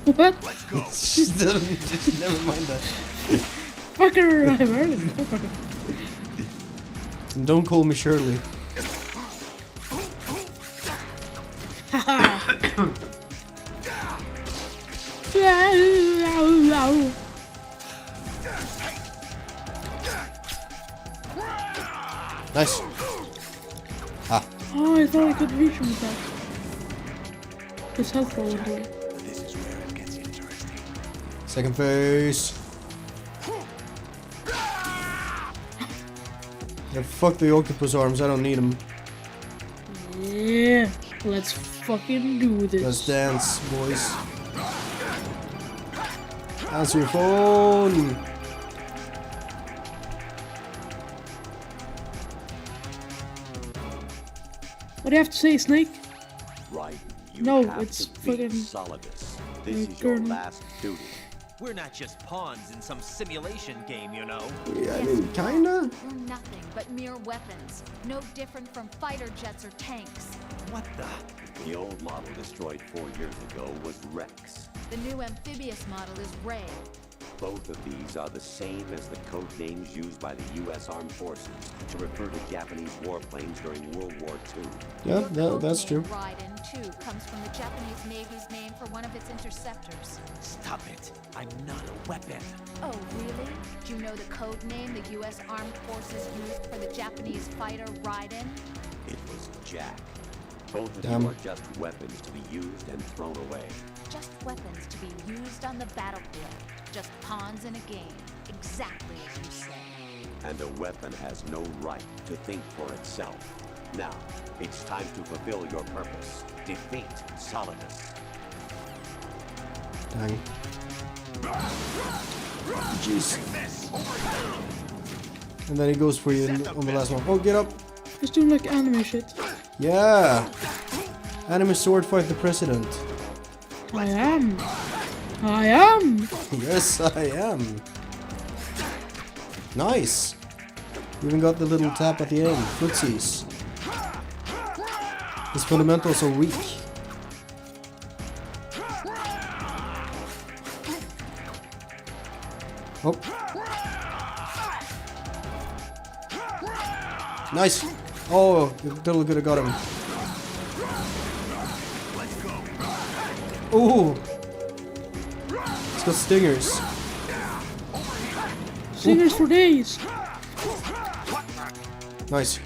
What? She doesn't, never mind that. Fucker! I barely know her. And don't call me Shirley. Nice. Ah. Oh, I thought I could reach him with that. His health roll went away. This is where it gets interesting. Second phase. Yeah, fuck the octopus arms, I don't need them. Yeah, let's fucking do this. Let's dance, boys. Answer your phone. What do you have to say, Snake? Right. You No, have it's to beat fucking... Solidus. This is your last duty. We're not just pawns in some simulation game, you know. Yeah, I mean, kinda. We're nothing but mere weapons. No different from fighter jets or tanks. What the? The old model destroyed 4 years ago was Rex. The new amphibious model is Ray. Both of these are the same as the code names used by the U.S. Armed Forces to refer to Japanese warplanes during World War II. Yeah, that's true. Raiden, too, comes from the Japanese Navy's name for one of its interceptors. Stop it. I'm not a weapon. Oh, really? Do you know the code name the U.S. Armed Forces used for the Japanese fighter Raiden? It was Jack. Both of Damn. you are just weapons to be used and thrown away. Just weapons to be used on the battlefield. Just pawns in a game. Exactly as you say. And a weapon has no right to think for itself. Now, it's time to fulfill your purpose. Defeat Solidus. Dang. Jeez. And then he goes for you on the last one. Oh, get up. He's doing like anime shit. Yeah. Anime sword fight the president. I am. I am. Yes, I am. Nice. Even got the little tap at the end. Footsies. His fundamentals are weak. Oh. Nice. Oh, you totally could have got him. Ooh. It's got stingers. Singers for days. Nice.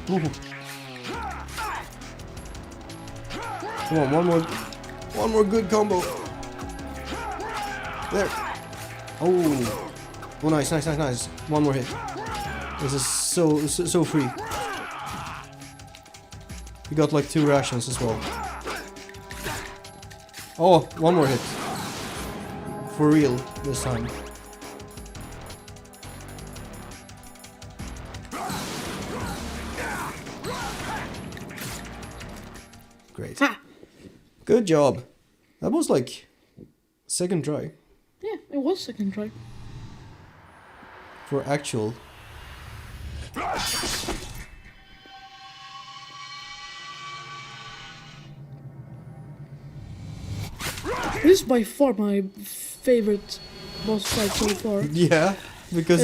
Ooh. Come on, one more good combo. There. Oh. Oh, nice. One more hit. This is so free. He got like 2 rations as well. Oh, one more hit. For real this time. Great. Ha! Good job. That was like second try. Yeah, it was second try. For actual. This is by far my favorite boss fight so far. Yeah, because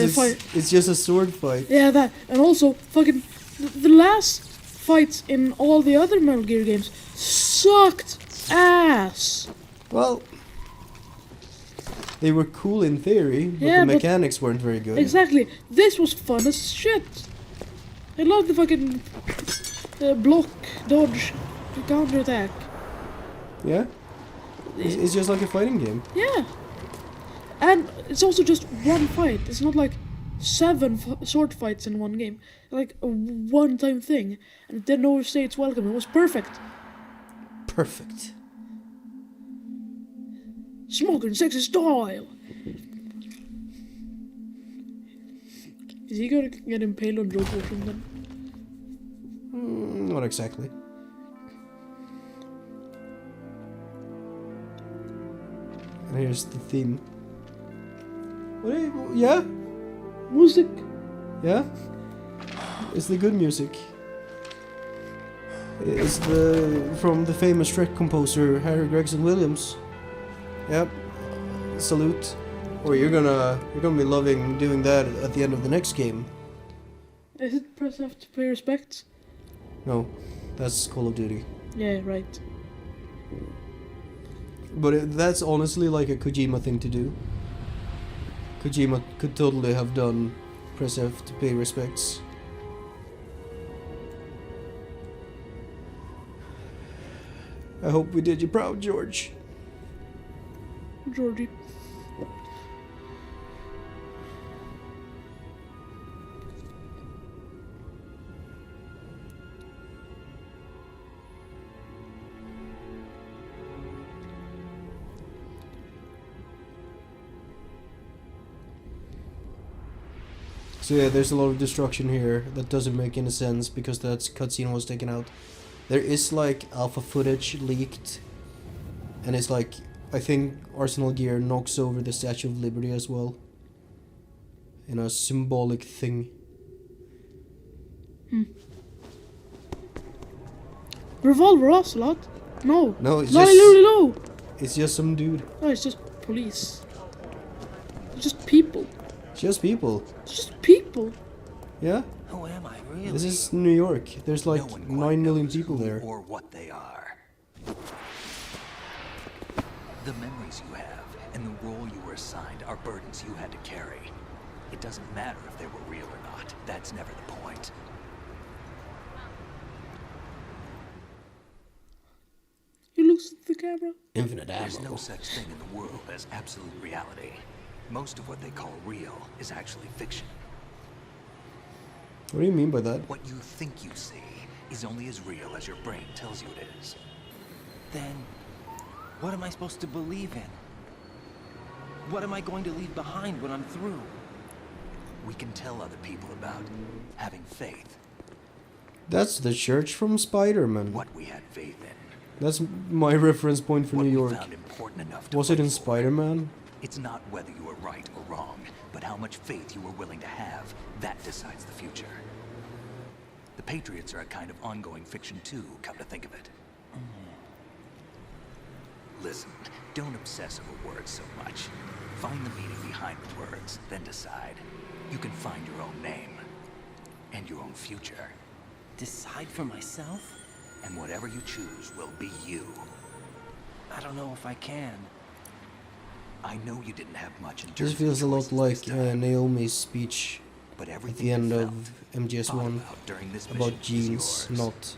it's just a sword fight. Yeah, that, and also fucking the last fights in all the other Metal Gear games sucked ass. Well, they were cool in theory, but Yeah, the but- mechanics weren't very good. Exactly. This was fun as shit. I love the fucking block, dodge, counterattack. Yeah? It's just like a fighting game. Yeah. And it's also just one fight. It's not like 7 sword fights in one game. Like a one-time thing. And it didn't overstay its welcome. It was perfect. Perfect. Smoking sexy style. Is he gonna get impaled on drug walking then? Not exactly. And here's the theme. Yeah? Music. Yeah? It's the good music. It's from the famous Shrek composer Harry Gregson Williams. Yep. Salute. Or you're gonna be loving doing that at the end of the next game. Is it press F to pay respects? No, that's Call of Duty. Yeah, right. But that's honestly like a Kojima thing to do. Kojima could totally have done press F to pay respects. I hope we did you proud, George. Georgie. So yeah, there's a lot of destruction here that doesn't make any sense because that cutscene was taken out. There is like alpha footage leaked, and it's like, I think Arsenal Gear knocks over the Statue of Liberty as well. In a symbolic thing. Revolver Ocelot? No. No, it's Not just... no. It's just some dude. No, it's just police. It's just people. Just people. It's just people. Yeah? Who am I, really? This is New York. There's like 9 million people there. Or what they are. The memories you have and the role you were assigned are burdens you had to carry. It doesn't matter if they were real or not. That's never the point. He looks at the camera. Infinite ammo. There's no such thing in the world as absolute reality. Most of what they call real is actually fiction. What do you mean by that? What you think you see is only as real as your brain tells you it is. Then, what am I supposed to believe in? What am I going to leave behind when I'm through? We can tell other people about having faith. That's the church from Spider-Man. What we had faith in. That's my reference point for New York. Found important enough to Was it in fight for. Spider-Man? It's not whether you were right or wrong, but how much faith you were willing to have. That decides the future. The Patriots are a kind of ongoing fiction too, come to think of it. Listen, don't obsess over words so much. Find the meaning behind the words, then decide. You can find your own name. And your own future. Decide for myself? And whatever you choose will be you. I don't know if I can. I know you didn't have much in terms This feels a of lot like Naomi's speech but at the end of MGS1 about genes not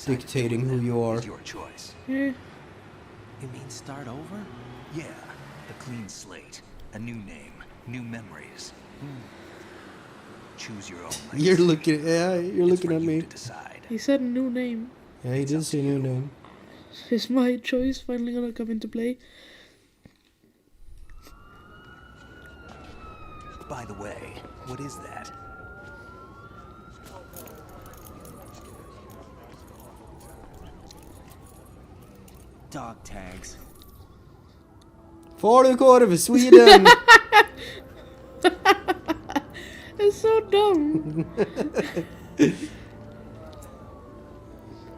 dictating who you are. Your choice. Yeah. You mean start over? Yeah, a clean slate, a new name, new memories. Choose your own legacy. You're looking at me. He said new name. Yeah, he did say new name. Is my choice finally gonna come into play? By the way, what is that? Dog tags. Falukorv, Sweden! It's so dumb.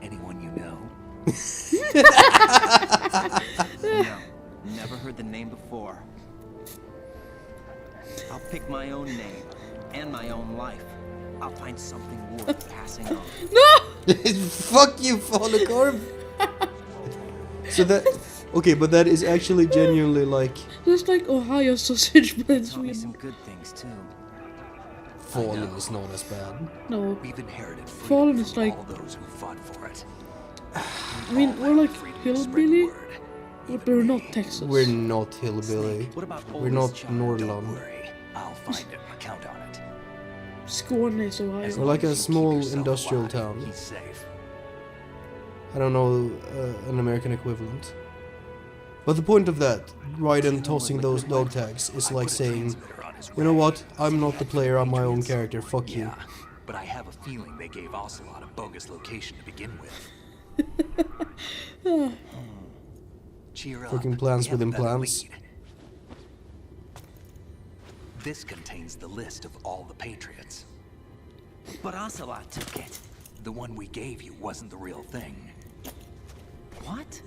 Anyone you know? No, never heard the name before. I'll pick my own name and my own life. I'll find something worth passing on. No! Fuck you, Falukorv! So that... Okay, but that is actually genuinely like... Just like Ohio sausage, but in Taught me some Sweden. good things too. Fallen is not as bad. No. We've inherited Fallen freedom is from like... all those who fought for it. I mean, we're like hillbilly, but we're not Texas. We're not hillbilly. What about We're oldest not child? Norrland. I'll find him. Count on it. Scorn is Ohio. We're like a As long as you small keep yourself industrial alive, town. He's safe. I don't know an American equivalent. But the point of that, Raiden tossing those dog tags, is like saying, you know what, I'm not the player, I'm my own character, fuck you. Yeah, but I have a feeling they gave Ocelot a bogus location to begin with. Cheer up. Fucking plans we have a within better plans. lead. This contains the list of all the Patriots. But Ocelot took it. The one we gave you wasn't the real thing. What?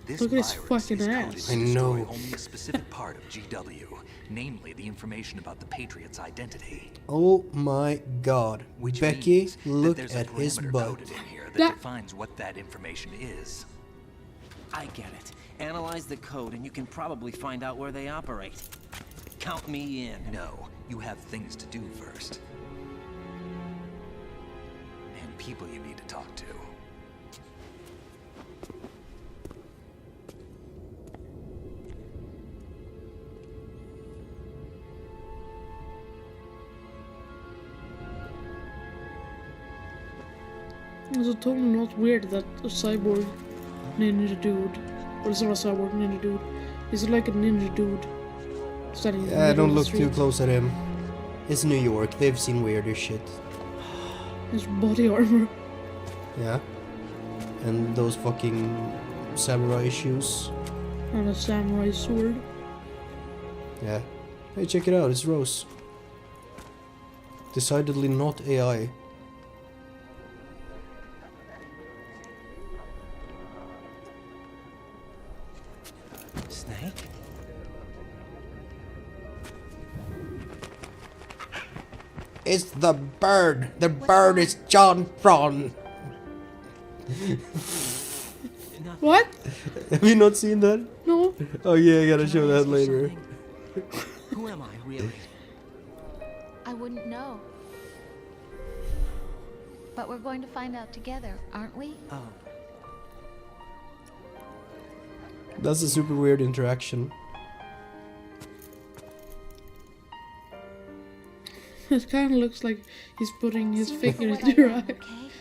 This Look at his virus fucking is coded ass. to I destroy know. only a specific part of GW, namely the information about the Patriots' identity. Oh my god. Which Becky, means that look there's a at his parameter butt. coded in here that That- defines what that information is. I get it. Analyze the code and you can probably find out where they operate. Count me in. No, you have things to do first. And people you need to talk to. It's totally not weird that a cyborg ninja dude, or it's not a cyborg ninja dude, he's like a ninja dude standing in the Yeah, middle don't of the look too street. close at him. It's New York, they've seen weirder shit. His body armor. Yeah. And those fucking samurai shoes. And a samurai sword. Yeah. Hey, check it out, it's Rose. Decidedly not AI. Snake? It's the bird. The bird is John Ron. What? Have you not seen that? No. Oh yeah, I gotta Can show I that ask you later. something? Who am I, really? I wouldn't know. But we're going to find out together, aren't we? Oh, That's a super weird interaction. It kind of looks like he's putting his See me for finger what into your I am, eye.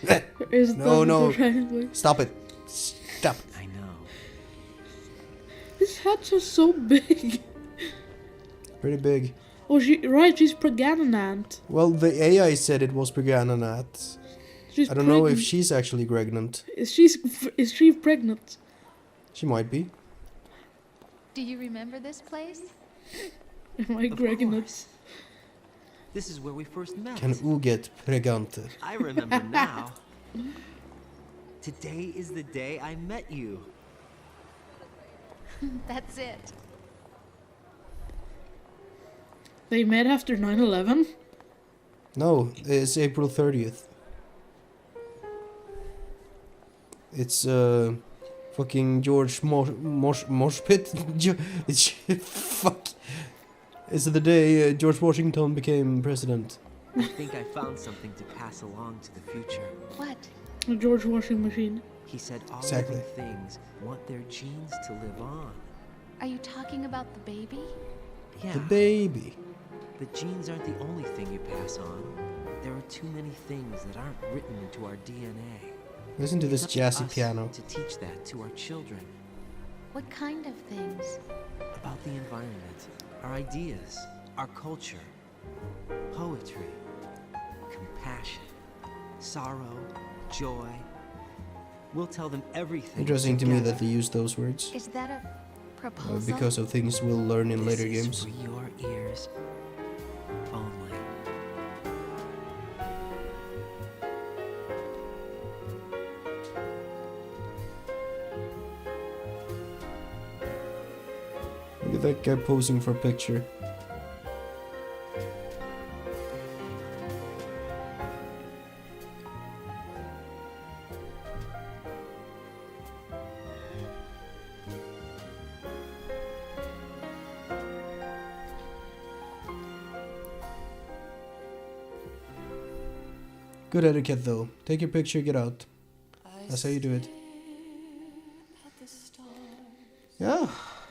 okay? Is No, that no. correctly? Stop it. Stop. I know. His hat's are so big. Pretty big. Oh, she's pregnant. Well, the AI said it was pregnant. She's I don't know if pregnant. she's actually pregnant. Is she pregnant? She might be. Do you remember this place? Am I pregnant? This is where we first met. Kan U get pregnant? I remember now. Today is the day I met you. That's it. They met after 9/11. No, it's April 30th. It's fucking George Moshpit. It's fuck. It's the day George Washington became president. I think I found something to pass along to the future. What? A George washing machine. He said all Exactly. living things want their genes to live on. Are you talking about the baby? Yeah, The baby. the genes aren't the only thing you pass on. There are too many things that aren't written into our DNA. Listen to this It's up jazzy us piano. to teach that to our children. What kind of things? About the environment, our ideas, our culture, poetry, compassion, sorrow, joy. We'll tell them everything. Interesting to me that together. they use those words. Is that a proposal? Because of things we'll learn in later This is games. for your ears only. Look at that guy posing for a picture. Good etiquette though. Take your picture, get out. I That's how you do it. Yeah,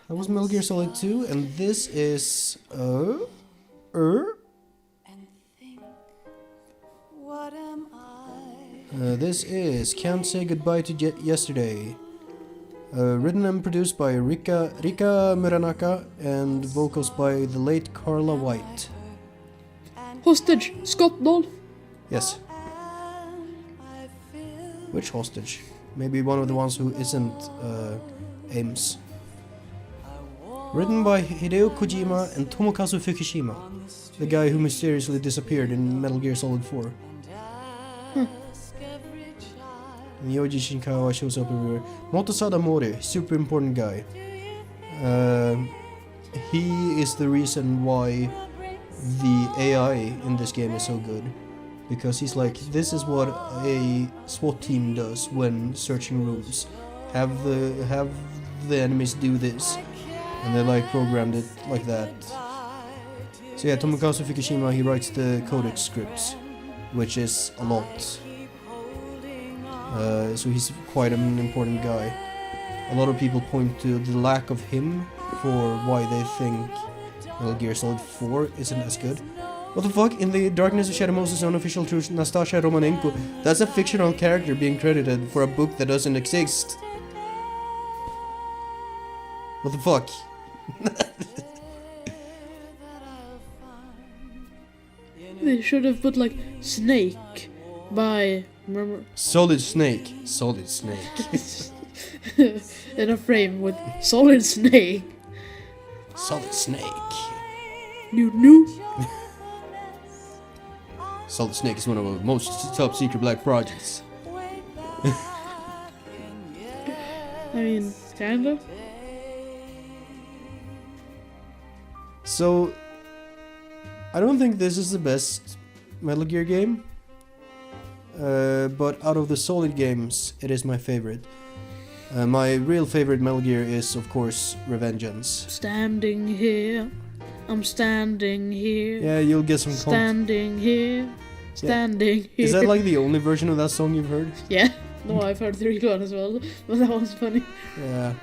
that was Metal Gear Solid 2, and this is this is Can't Say Goodbye to Yesterday. Written and produced by Rika Muranaka and vocals by the late Carla White. Hostage, Scott Dolph. Yes. Which hostage? Maybe one of the ones who isn't Ames. Written by Hideo Kojima and Tomokazu Fukushima, the guy who mysteriously disappeared in Metal Gear Solid 4. And Yoji Shinkawa shows up everywhere. Motosada Mori, super important guy. He is the reason why the AI in this game is so good. Because he's like, this is what a SWAT team does when searching rooms. Have the enemies do this. And they like programmed it like that. So yeah, Tomokazu Fukushima, he writes the codex scripts, which is a lot. So he's quite an important guy. A lot of people point to the lack of him for why they think Metal Gear Solid 4 isn't as good. What the fuck? In the Darkness of Shadow Moses' unofficial truth, Nastasha Romanenko, that's a fictional character being credited for a book that doesn't exist. What the fuck? They should have put like Snake by, remember? Solid Snake. Solid Snake. In a frame with Solid Snake. Solid Snake. New. Solid Snake is one of our most top secret black projects. I mean, kinda. So, I don't think this is the best Metal Gear game. But out of the Solid games, it is my favorite. My real favorite Metal Gear is, of course, Revengeance. Standing here, I'm standing here. Yeah, you'll get some standing here, standing here. Is that like the only version of that song you've heard? Yeah. No, I've heard the real one as well, but that one's funny. Yeah.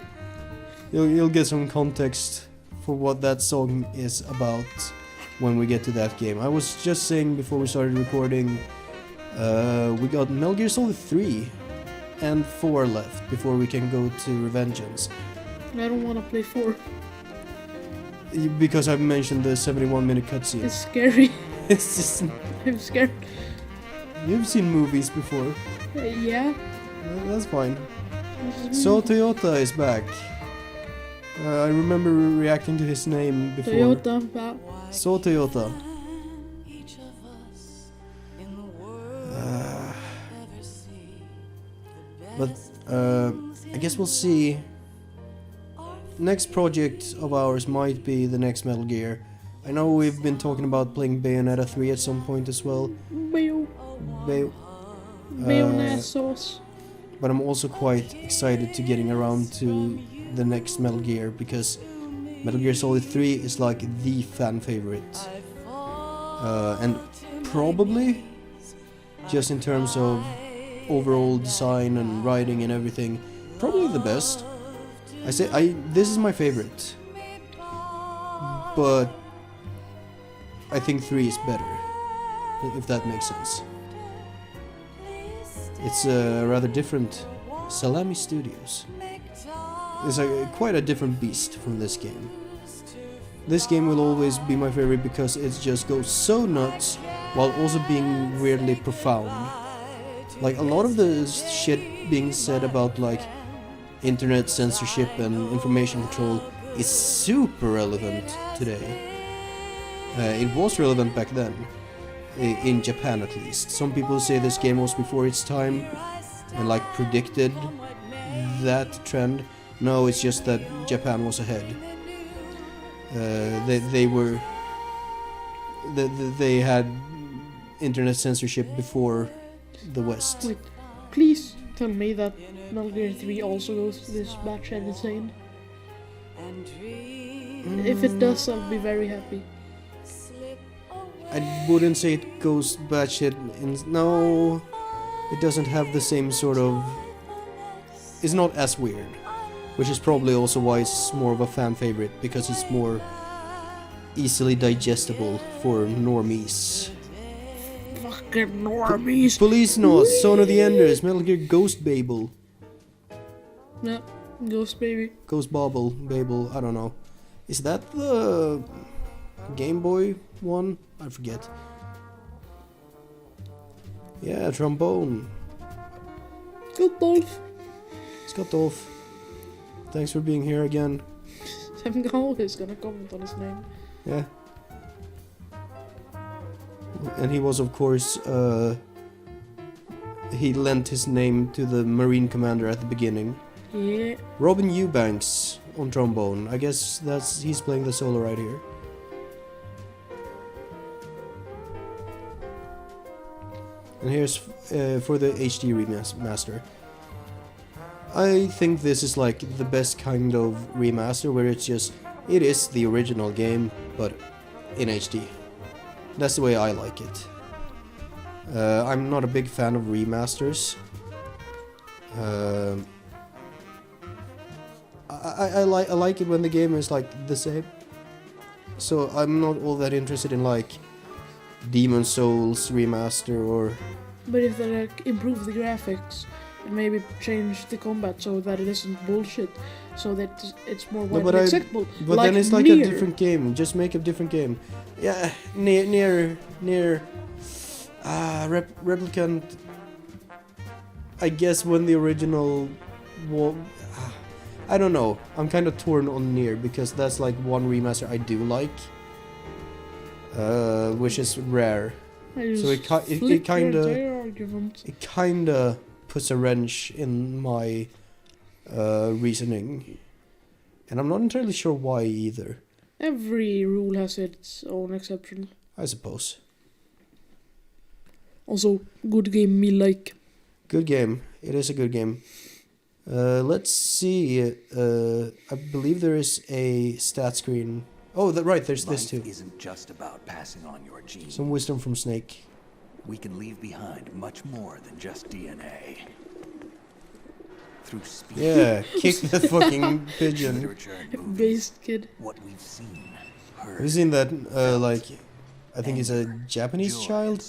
You'll get some context for what that song is about when we get to that game. I was just saying before we started recording, we got Metal Gear Solid 3 and 4 left before we can go to Revengeance. I don't want to play 4. Because I've mentioned the 71-minute cutscene. It's scary. It's just... I'm scared. You've seen movies before. Yeah. That's fine. So Toyota is back. I remember reacting to his name before. Toyota back. So Toyota. But I guess we'll see. Next project of ours might be the next Metal Gear. I know we've been talking about playing Bayonetta 3 at some point as well. Bayonetta sauce. But I'm also quite excited to getting around to the next Metal Gear because Metal Gear Solid 3 is like the fan favorite. And probably, just in terms of overall design and writing and everything, probably the best. This is my favorite. But I think 3 is better, if that makes sense. It's rather different. Salami Studios. It's quite a different beast from this game. This game will always be my favorite because it just goes so nuts while also being weirdly profound. Like a lot of the shit being said about like internet censorship and information control is super relevant today. It was relevant back then, in Japan at least. Some people say this game was before its time and like predicted that trend. No, it's just that Japan was ahead. They had internet censorship before the West. Wait, please tell me that Metal Gear 3 also goes this batshit insane. If it does, I'll be very happy. I wouldn't say it goes batshit. No, it doesn't have the same sort of is not as weird, which is probably also why it's more of a fan favorite, because it's more easily digestible for normies. Fucking normies. Police Nos, Son of the Enders, Metal Gear Ghost Babel. Yeah, Ghost Baby. Ghost Babel, I don't know. Is that the Game Boy one? I forget. Yeah, trombone. Good Dolph. Scott Dolph. Thanks for being here again. I'm always gonna comment on his name. Yeah. And he was, of course, he lent his name to the Marine Commander at the beginning. Yeah. Robin Eubanks on trombone. I guess he's playing the solo right here. And here's for the HD remaster. I think this is like the best kind of remaster where it is the original game, but in HD. That's the way I like it. I'm not a big fan of remasters. I like it when the game is like the same. So I'm not all that interested in like Demon Souls remaster or... But if they like improve the graphics and maybe change the combat so that it isn't bullshit, so that it's more widely acceptable. But like then it's like Nier. a different game. Just make a different game. Yeah, Nier Replicant. I guess when the original, I don't know. I'm kind of torn on Nier because that's like one remaster I do like, which is rare. So it kind of puts a wrench in my reasoning, and I'm not entirely sure why either. Every rule has its own exception. I suppose. Also, good game, me like. Good game. It is a good game. Let's see. I believe there is a stat screen. Oh, right. There's this too. Life isn't just about passing on your genes. Some wisdom from Snake. We can leave behind much more than just DNA. Through speech. Yeah, kick that fucking pigeon. Based kid. What we've seen. Have you seen that? Like, I think it's a Japanese child.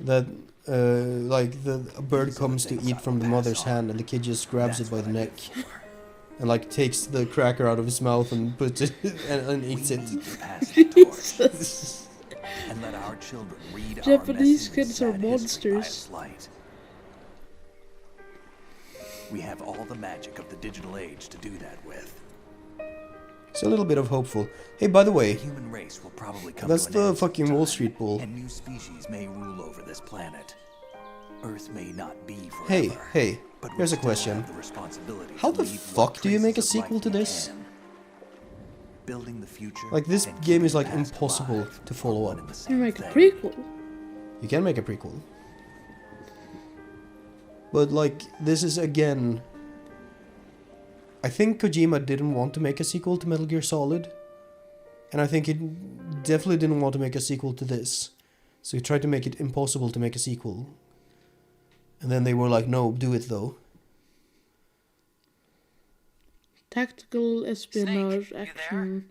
That like a bird comes to eat from the mother's hand, and the kid just grabs it by the neck, and like takes the cracker out of his mouth and puts it and eats it. And let our children read Japanese kids are monsters. We have all the magic of the digital age to do that with. It's a little bit of hopeful. Hey, by the way, The human race will probably come that's to an the end fucking sometime, Wall Street Bull. And new species may rule over this planet. Earth may not be forever. Hey, but here's a we still question. have the responsibility How to the leave fuck what do you make a traces of sequel life to we this? can. Building the future. Like, this and game keeping is like the past impossible alive to follow are up. one and the You same make a thing. prequel. You can make a prequel. But like, this is again... I think Kojima didn't want to make a sequel to Metal Gear Solid. And I think he definitely didn't want to make a sequel to this. So he tried to make it impossible to make a sequel. And then they were like, no, do it though. Tactical espionage action.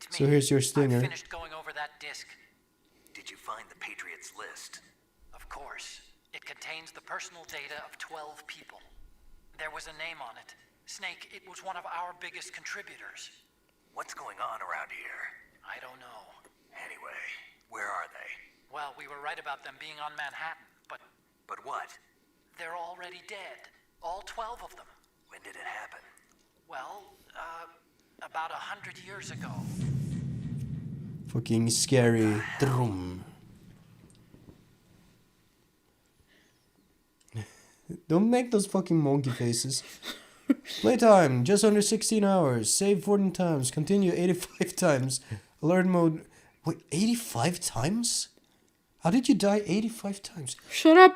So here's your stinger. Finished going over that disc. Did you find the Patriots list? Of course. It contains the personal data of 12 people. There was a name on it. Snake, it was one of our biggest contributors. What's going on around here? I don't know. Anyway, where are they? Well, we were right about them being on Manhattan, but But what? they're already dead. All 12 of them. When did it happen? Well, about 100 years ago. Fucking scary. Drum. Don't make those fucking monkey faces. Playtime, just under 16 hours. Save 14 times. Continue 85 times. Alert mode. Wait, 85 times? How did you die 85 times? Shut up!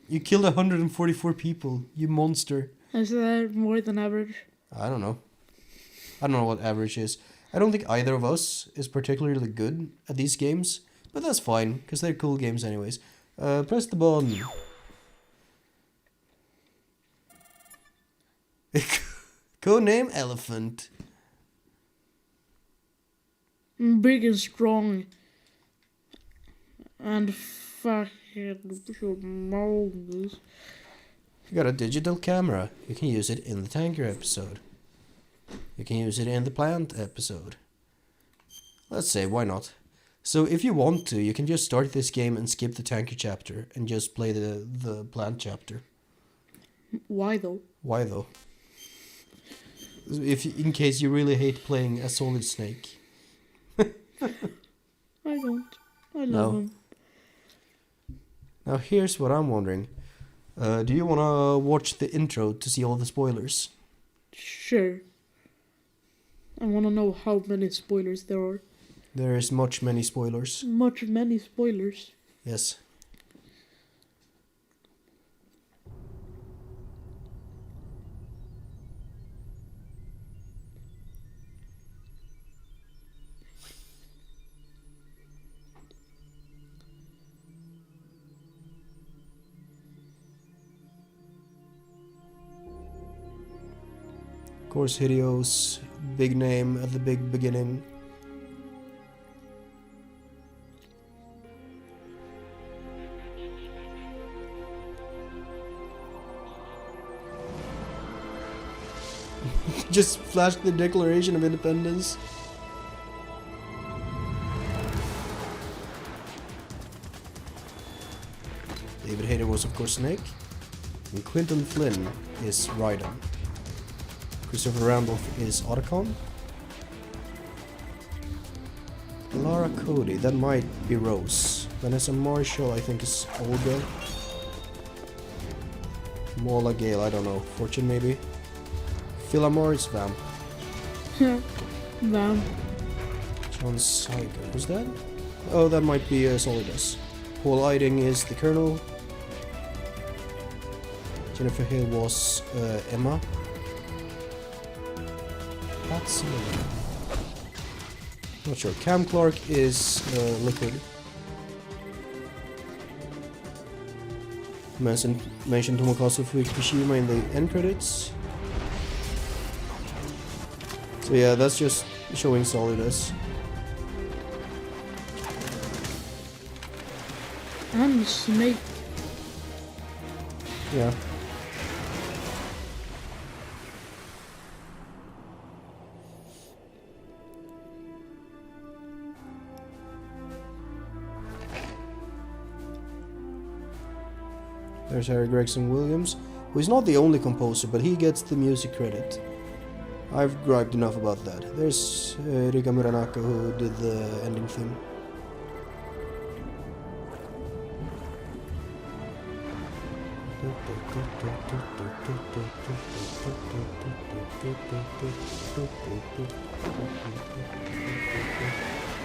You killed 144 people. You monster. Is that more than average? I don't know. I don't know what average is. I don't think either of us is particularly good at these games. But that's fine, because they're cool games anyways. Press the button. Codename Elephant. Big and strong. And fucking humongous. You got a digital camera. You can use it in the tanker episode. You can use it in the plant episode. Let's say, why not? So if you want to, you can just start this game and skip the tanker chapter and just play the plant chapter. Why though? Why though? In case you really hate playing a Solid Snake. I don't. I love him. Now here's what I'm wondering. Do you want to watch the intro to see all the spoilers? Sure. I want to know how many spoilers there are. There is many spoilers. Many spoilers. Yes. Of course, Hideo's big name at the big beginning. Just flash the Declaration of Independence. David Hayter was of course Snake. And Quinton Flynn is Raiden. Christopher Randolph is Otacon. Lara Cody, that might be Rose. Vanessa Marshall, I think is Olga. Mola Gale, I don't know. Fortune maybe. Philamar is Vamp. Vamp. John Saiga, who's that? Oh, that might be Solidus. Paul Eiding is the Colonel. Jennifer Hale was Emma. That's not sure. Cam Clark is Liquid. Mentioned Tomokazu Fukushima in the end credits. So yeah, that's just showing Solidus. And Snake. Yeah. There's Harry Gregson Williams, who is not the only composer, but he gets the music credit. I've griped enough about that. There's Rika Muranaka, who did the ending theme.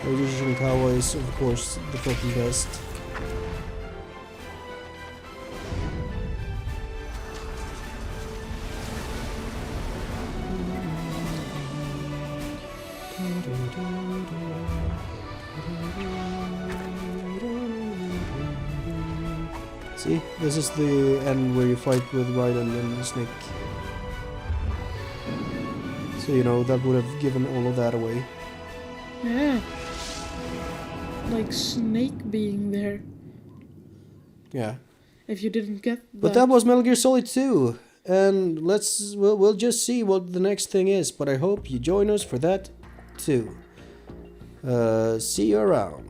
Yoji Shinkawa is, of course, the fucking best. See, this is the end where you fight with Raiden and Snake. So, you know, that would have given all of that away. Yeah. Like Snake being there. Yeah. If you didn't get that. But that was Metal Gear Solid 2. And we'll just see what the next thing is. But I hope you join us for that too. See you around.